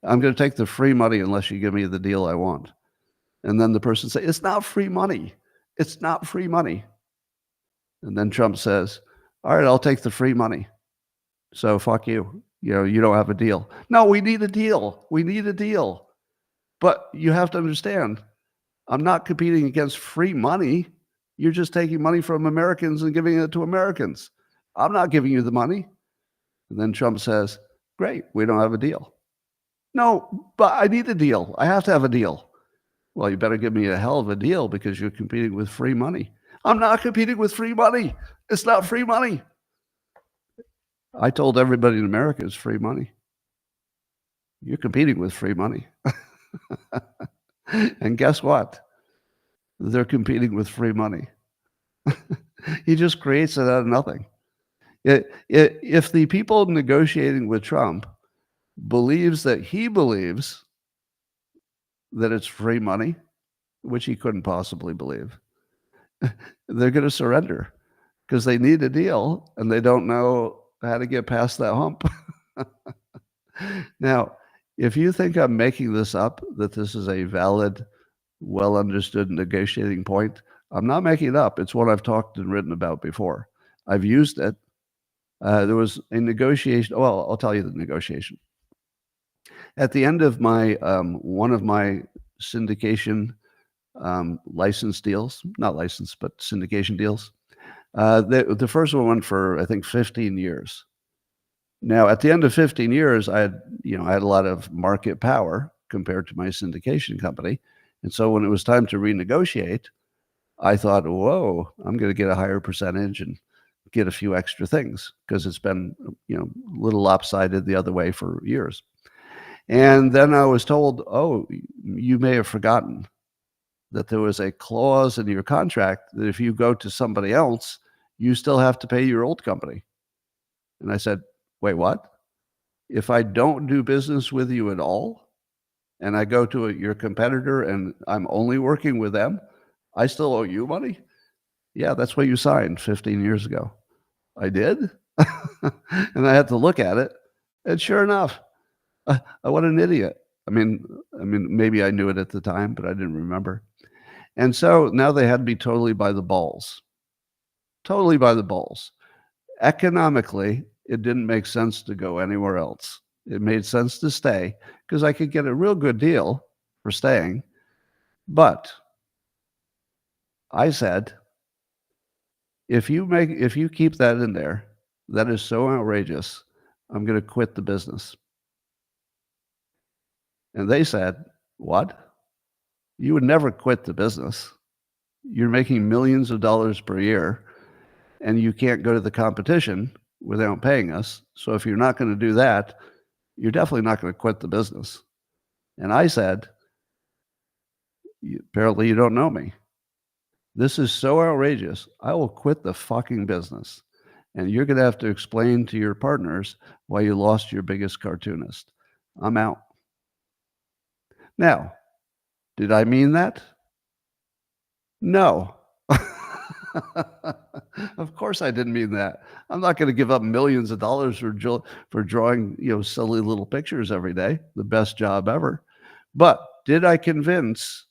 I'm going to take the free money unless you give me the deal I want. And then the person says, it's not free money. It's not free money. And then Trump says, all right, I'll take the free money. So fuck you. You don't have a deal. No, we need a deal. We need a deal. But you have to understand, I'm not competing against free money. You're just taking money from Americans and giving it to Americans. I'm not giving you the money. And then Trump says, great, we don't have a deal. No, but I need a deal. I have to have a deal. Well, you better give me a hell of a deal because you're competing with free money. I'm not competing with free money. It's not free money. I told everybody in America it's free money. You're competing with free money. And guess what? They're competing with free money. He just creates it out of nothing. If the people negotiating with Trump believes that he believes that it's free money, which he couldn't possibly believe, they're going to surrender because they need a deal and they don't know how to get past that hump. Now, if you think I'm making this up, that this is a valid, well understood negotiating point, I'm not making it up. It's what I've talked and written about before. I've used it. There was a negotiation. Well, I'll tell you the negotiation. At the end of my one of my syndication license deals, not license, but syndication deals, the first one went for, I think, 15 years. Now, at the end of 15 years, I had a lot of market power compared to my syndication company. And so when it was time to renegotiate, I thought, whoa, I'm going to get a higher percentage and get a few extra things because it's been, a little lopsided the other way for years. And then I was told, oh, you may have forgotten that there was a clause in your contract that if you go to somebody else, you still have to pay your old company. And I said, wait, what? If I don't do business with you at all, and I go to your competitor and I'm only working with them, I still owe you money? Yeah, that's what you signed 15 years ago. I did? And I had to look at it. And sure enough, what an idiot. I mean, maybe I knew it at the time, but I didn't remember. And so now they had me totally by the balls. Totally by the balls. Economically, it didn't make sense to go anywhere else. It made sense to stay because I could get a real good deal for staying. But I said, if you keep that in there, that is so outrageous, I'm going to quit the business. And they said, what? You would never quit the business. You're making millions of dollars per year, and you can't go to the competition without paying us. So if you're not going to do that, you're definitely not going to quit the business. And I said, apparently you don't know me. This is so outrageous. I will quit the fucking business. And you're going to have to explain to your partners why you lost your biggest cartoonist. I'm out. Now, did I mean that? No. Of course I didn't mean that. I'm not going to give up millions of dollars for drawing, silly little pictures every day. The best job ever. But did I convince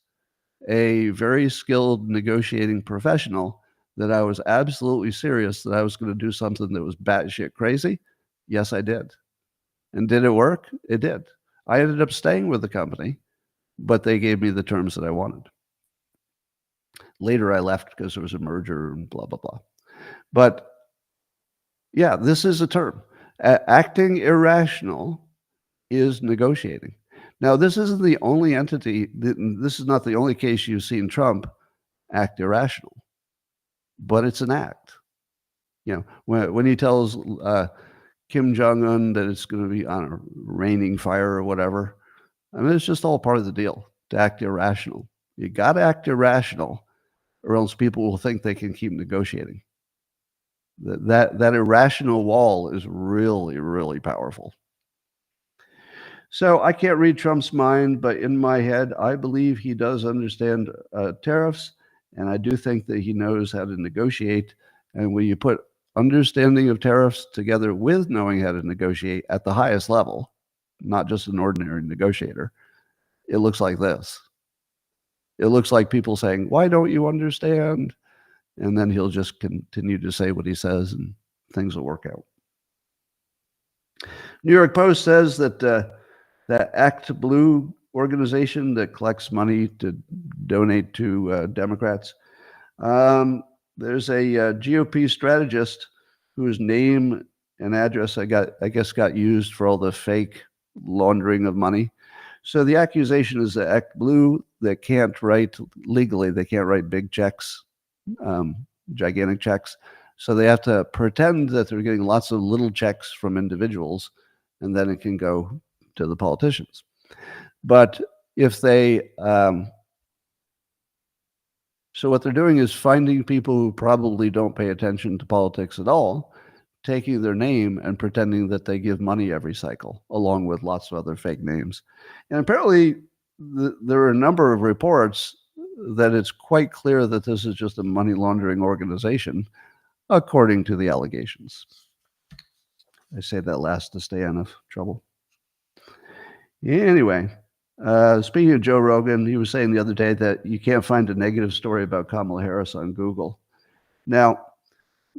a very skilled negotiating professional that I was absolutely serious that I was going to do something that was batshit crazy? Yes, I did. And did it work? It did. I ended up staying with the company, but they gave me the terms that I wanted. Later, I left because there was a merger and blah, blah, blah. But yeah, this is a term. Acting irrational is negotiating. Now, this isn't the only entity. This is not the only case you've seen Trump act irrational, but it's an act. When he tells Kim Jong-un that it's going to be raining fire or whatever, it's just all part of the deal to act irrational. You got to act irrational, or else people will think they can keep negotiating. That irrational wall is really, really powerful. So I can't read Trump's mind, but in my head, I believe he does understand tariffs, and I do think that he knows how to negotiate. And when you put understanding of tariffs together with knowing how to negotiate at the highest level, not just an ordinary negotiator, it looks like this. It looks like people saying, "Why don't you understand?" And then he'll just continue to say what he says, and things will work out. New York Post says that that Act Blue organization that collects money to donate to Democrats, there's a GOP strategist whose name and address I guess got used for all the fake laundering of money. So the accusation is that Act Blue, they can't write legally, they can't write big checks, gigantic checks. So they have to pretend that they're getting lots of little checks from individuals, and then it can go to the politicians. But if they, so what they're doing is finding people who probably don't pay attention to politics at all, taking their name and pretending that they give money every cycle, along with lots of other fake names. And apparently, there are a number of reports that it's quite clear that this is just a money laundering organization, according to the allegations. I say that last to stay out of trouble. Anyway, speaking of Joe Rogan, he was saying the other day that you can't find a negative story about Kamala Harris on Google. Now,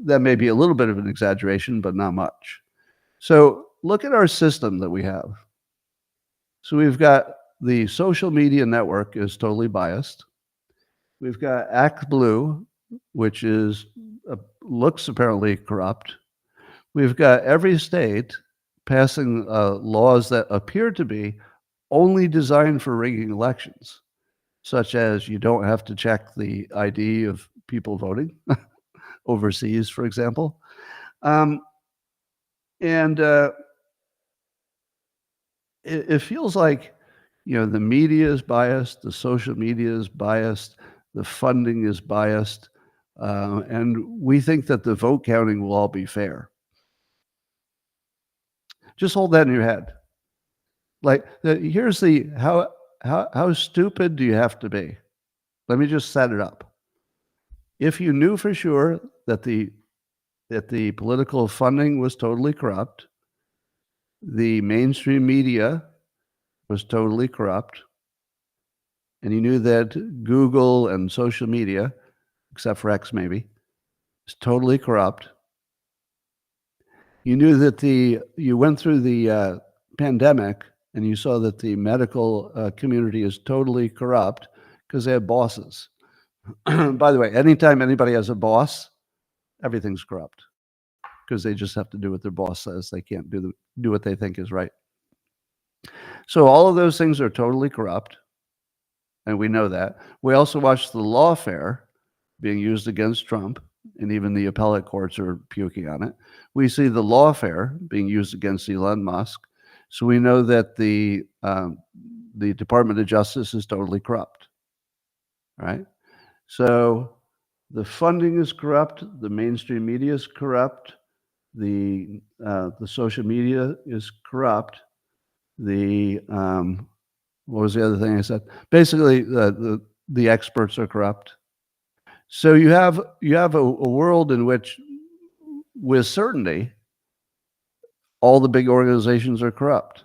that may be a little bit of an exaggeration, but not much. So look at our system that we have. So we've got the social media network is totally biased. We've got Act Blue, which is looks apparently corrupt. We've got every state passing laws that appear to be only designed for rigging elections, such as you don't have to check the ID of people voting overseas, for example. It feels like, the media is biased, the social media is biased, the funding is biased, and we think that the vote counting will all be fair. Just hold that in your head. Like, here's the how stupid do you have to be? Let me just set it up. If you knew for sure that the political funding was totally corrupt, the mainstream media was totally corrupt, and you knew that Google and social media, except for X maybe, is totally corrupt. You knew that you went through the pandemic and you saw that the medical community is totally corrupt because they have bosses. By the way, anytime anybody has a boss, everything's corrupt because they just have to do what their boss says. They can't do what they think is right. So all of those things are totally corrupt, and we know that. We also watched the lawfare being used against Trump, and even the appellate courts are puking on it. We see the lawfare being used against Elon Musk, so we know that the Department of Justice is totally corrupt, right? So the funding is corrupt, the mainstream media is corrupt, the social media is corrupt. The what was the other thing I said? Basically, the experts are corrupt. So you have a world in which, with certainty, all the big organizations are corrupt,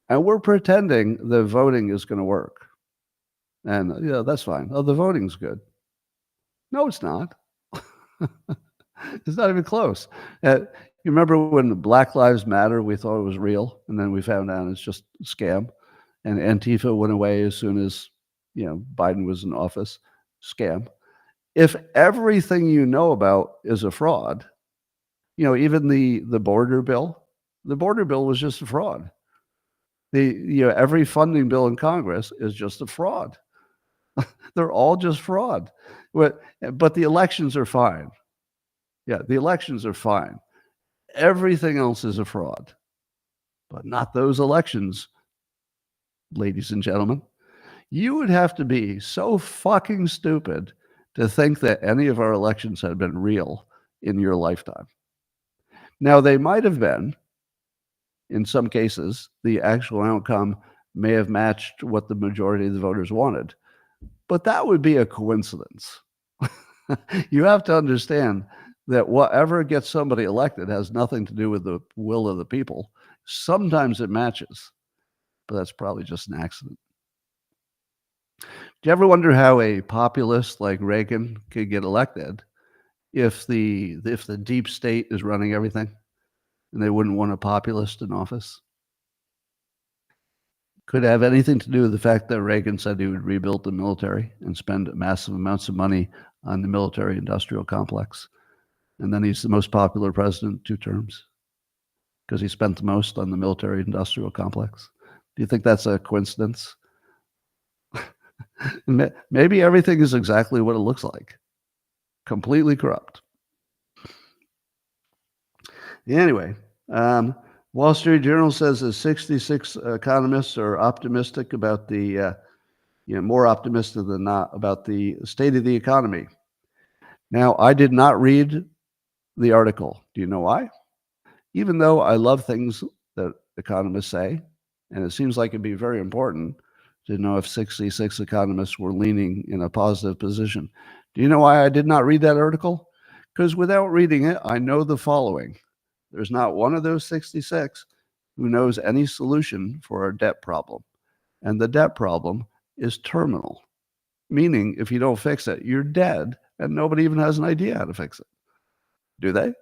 and we're pretending the voting is going to work, and that's fine. Oh, the voting's good. No, it's not. It's not even close. You remember when Black Lives Matter, we thought it was real, and then we found out it's just a scam. And Antifa went away as soon as Biden was in office. Scam. If everything you know about is a fraud, even the border bill was just a fraud. Every funding bill in Congress is just a fraud. They're all just fraud. But the elections are fine. Yeah, the elections are fine. Everything else is a fraud, but not those elections, ladies and gentlemen. You would have to be so fucking stupid to think that any of our elections had been real in your lifetime. Now, they might have been, In some cases, the actual outcome may have matched what the majority of the voters wanted. But that would be a coincidence. You have to understand that whatever gets somebody elected has nothing to do with the will of the people. Sometimes it matches, but that's probably just an accident. Do you ever wonder how a populist like Reagan could get elected if the deep state is running everything and they wouldn't want a populist in office? Could it have anything to do with the fact that Reagan said he would rebuild the military and spend massive amounts of money on the military-industrial complex? And then he's the most popular president 2 terms because he spent the most on the military-industrial complex. Do you think that's a coincidence? Maybe everything is exactly what it looks like. Completely corrupt. Anyway, Wall Street Journal says that 66 economists are optimistic about the, more optimistic than not about the state of the economy. Now, I did not read the article. Do you know why? Even though I love things that economists say, and it seems like it'd be very important to know if 66 economists were leaning in a positive position. Do you know why I did not read that article? Because without reading it, I know the following. There's not one of those 66 who knows any solution for our debt problem. And the debt problem is terminal, meaning if you don't fix it, you're dead, and nobody even has an idea how to fix it. Do they?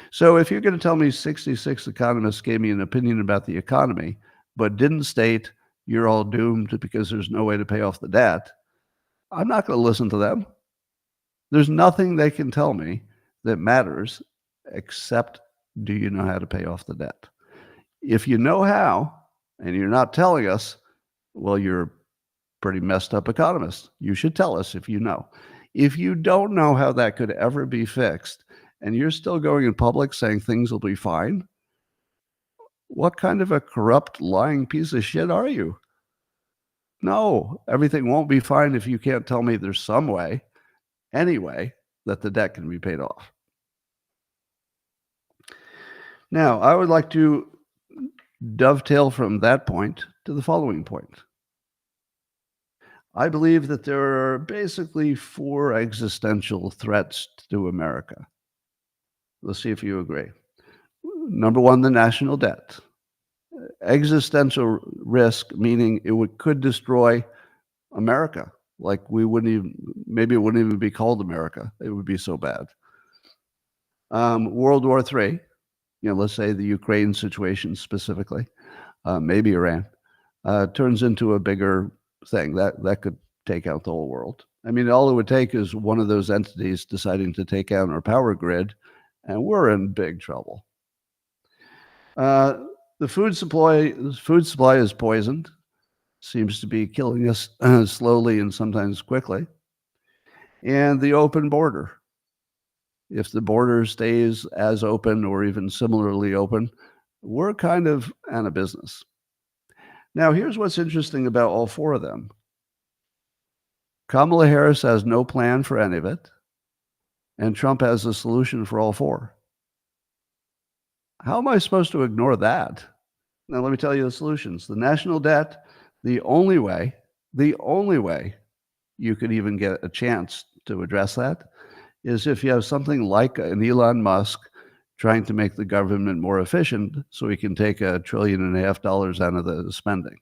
So if you're going to tell me 66 economists gave me an opinion about the economy, but didn't state you're all doomed because there's no way to pay off the debt, I'm not going to listen to them. There's nothing they can tell me that matters except, do you know how to pay off the debt? If you know how and you're not telling us, well, you're a pretty messed up economist. You should tell us if you know. If you don't know how that could ever be fixed and you're still going in public saying things will be fine, what kind of a corrupt, lying piece of shit are you? No, everything won't be fine if you can't tell me there's some way, anyway, that the debt can be paid off. Now, I would like to dovetail from that point to the following point. I believe that there are basically 4 existential threats to America. Let's see if you agree. Number 1, the national debt. Existential risk, meaning it could destroy America. Like maybe it wouldn't even be called America. It would be so bad. World War III, let's say the Ukraine situation specifically, maybe Iran, turns into a bigger thing that could take out the whole world. I mean, all it would take is one of those entities deciding to take out our power grid, and we're in big trouble. The food supply is poisoned, seems to be killing us slowly and sometimes quickly. And the open border. If the border stays as open or even similarly open, we're kind of out of business. Now, here's what's interesting about all 4 of them. Kamala Harris has no plan for any of it, and Trump has a solution for all 4. How am I supposed to ignore that? Now, let me tell you the solutions. The national debt, the only way you could even get a chance to address that is if you have something like an Elon Musk trying to make the government more efficient so he can take $1.5 trillion out of the spending.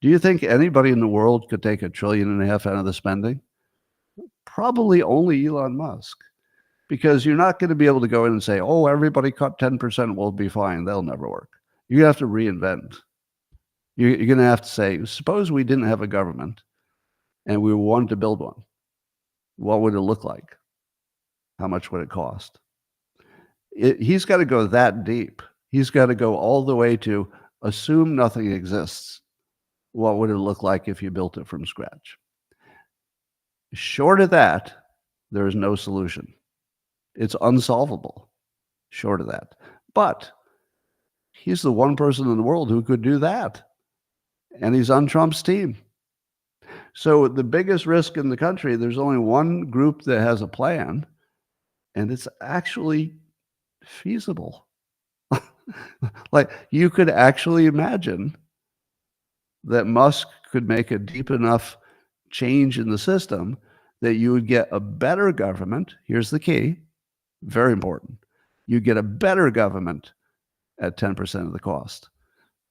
Do you think anybody in the world could take $1.5 trillion out of the spending? Probably only Elon Musk. Because you're not going to be able to go in and say, oh, everybody cut 10%, we'll be fine. That'll never work. You have to reinvent. You're going to have to say, suppose we didn't have a government and we wanted to build one. What would it look like? How much would it cost? He's got to go that deep. He's got to go all the way to assume nothing exists. What would it look like if you built it from scratch? Short of that, there is no solution. It's unsolvable, short of that. But he's the one person in the world who could do that. And he's on Trump's team. So the biggest risk in the country, there's only one group that has a plan, and it's actually feasible. Like, you could actually imagine that Musk could make a deep enough change in the system that you would get a better government. Here's the key, very important. You get a better government at 10% of the cost.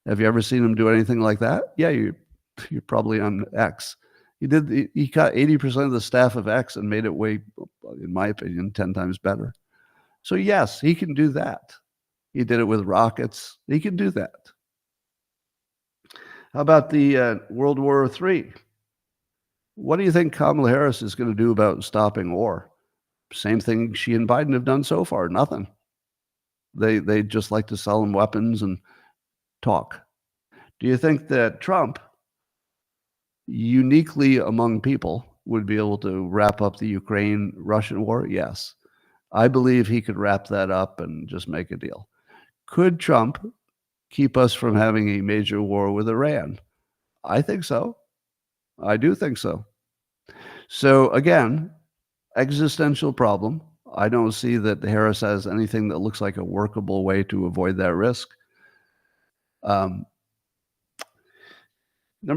Have you ever seen him do anything like that? Yeah, you're probably on X. He cut 80% of the staff of X and made it way, in my opinion, 10 times better. So yes, he can do that. He did it with rockets. He can do that. How about the World War III? What do you think Kamala Harris is going to do about stopping war? Same thing she and Biden have done so far. Nothing. They just like to sell them weapons and talk. Do you think that Trump, uniquely among people, would be able to wrap up the Ukraine-Russian war? Yes. I believe he could wrap that up and just make a deal. Could Trump keep us from having a major war with Iran? I think so. I do think so. So again, existential problem. I don't see that Harris has anything that looks like a workable way to avoid that risk. Number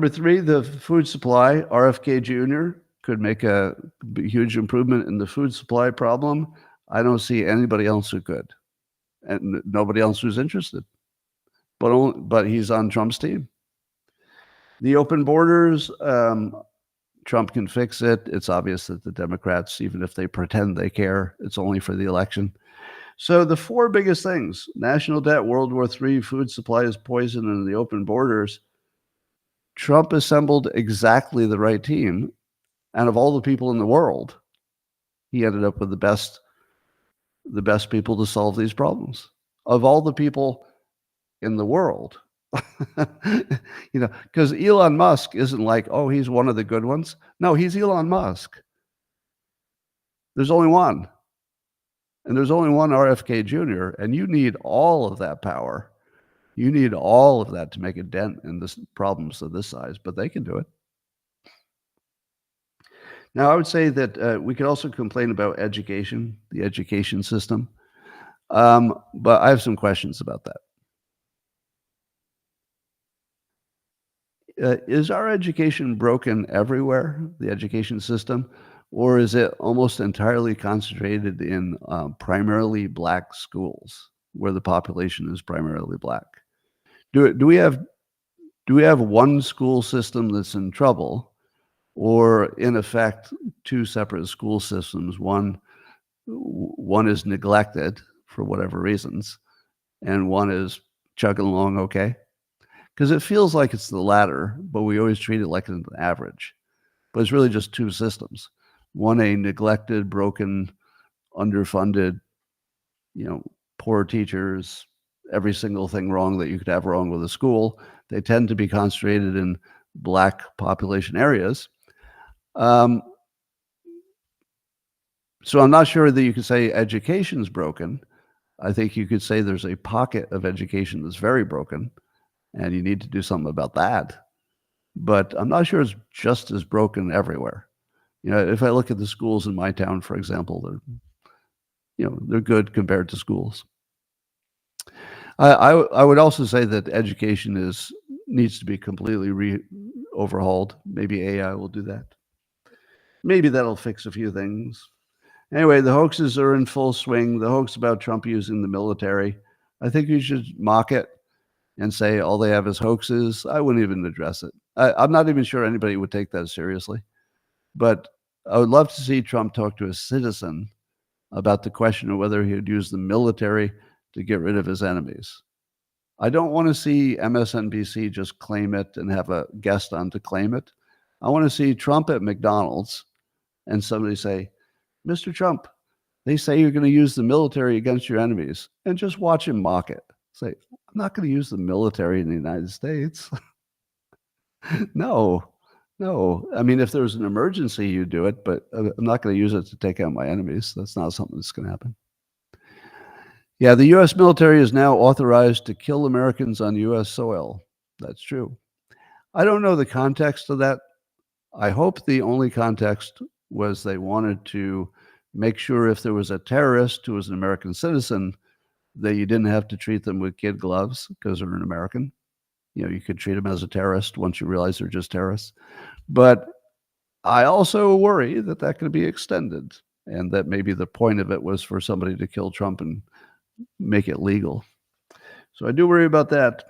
3, the food supply. RFK Jr. could make a huge improvement in the food supply problem. I don't see anybody else who could, and nobody else who's interested. But he's on Trump's team. The open borders, Trump can fix it. It's obvious that the Democrats, even if they pretend they care, it's only for the election. So the 4 biggest things: national debt, World War III, food supply is poison, and the open borders. Trump assembled exactly the right team. And of all the people in the world, he ended up with the best people to solve these problems. Of all the people in the world, because Elon Musk isn't like, oh, he's one of the good ones. No, he's Elon Musk. There's only one. And there's only one RFK Jr. And you need all of that power. You need all of that to make a dent in this problems of this size, but they can do it. Now, I would say that we could also complain about education, the education system. But I have some questions about that. Is our education broken everywhere, the education system, or is it almost entirely concentrated in primarily black schools where the population is primarily black? Do we have one school system that's in trouble, or in effect 2 separate school systems? One is neglected for whatever reasons, and one is chugging along okay? Because it feels like it's the latter, but we always treat it like an average. But it's really just 2 systems. One, a neglected, broken, underfunded, poor teachers, every single thing wrong that you could have wrong with a school. They tend to be concentrated in black population areas. So I'm not sure that you could say education's broken. I think you could say there's a pocket of education that's very broken, and you need to do something about that. But I'm not sure it's just as broken everywhere. If I look at the schools in my town, for example, they're good compared to schools. I would also say that education needs to be completely overhauled. Maybe AI will do that. Maybe that'll fix a few things. Anyway, the hoaxes are in full swing. The hoax about Trump using the military, I think you should mock it and say all they have is hoaxes. I wouldn't even address it. I'm not even sure anybody would take that seriously. But I would love to see Trump talk to a citizen about the question of whether he would use the military to get rid of his enemies. I don't want to see MSNBC just claim it and have a guest on to claim it. I want to see Trump at McDonald's and somebody say, Mr. Trump, they say you're going to use the military against your enemies, and just watch him mock it. Say, I'm not going to use the military in the United States. No. I mean, if there's an emergency, you do it, but I'm not going to use it to take out my enemies. That's not something that's going to happen. Yeah, the U.S. military is now authorized to kill Americans on U.S. soil. That's true. I don't know the context of that. I hope the only context was they wanted to make sure if there was a terrorist who was an American citizen, that you didn't have to treat them with kid gloves because they're an American. You could treat them as a terrorist once you realize they're just terrorists. But I also worry that that could be extended, and that maybe the point of it was for somebody to kill Trump and make it legal. So I do worry about that.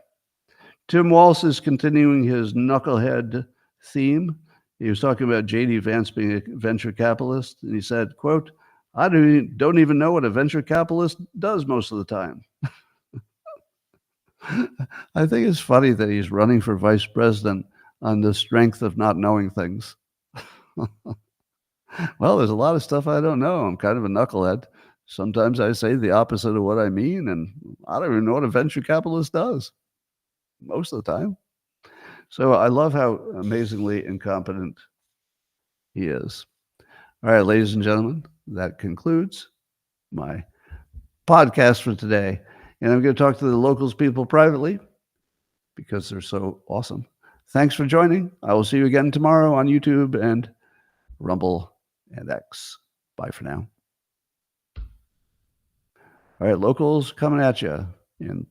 Tim Walz is continuing his knucklehead theme. He was talking about J.D. Vance being a venture capitalist, and he said, quote, "I don't even know what a venture capitalist does most of the time." I think it's funny that he's running for vice president on the strength of not knowing things. Well, there's a lot of stuff I don't know. I'm kind of a knucklehead. Sometimes I say the opposite of what I mean, and I don't even know what a venture capitalist does most of the time. So I love how amazingly incompetent he is. All right, ladies and gentlemen, that concludes my podcast for today. And I'm going to talk to the locals people privately because they're so awesome. Thanks for joining. I will see you again tomorrow on YouTube and Rumble and X. Bye for now. All right, locals coming at you in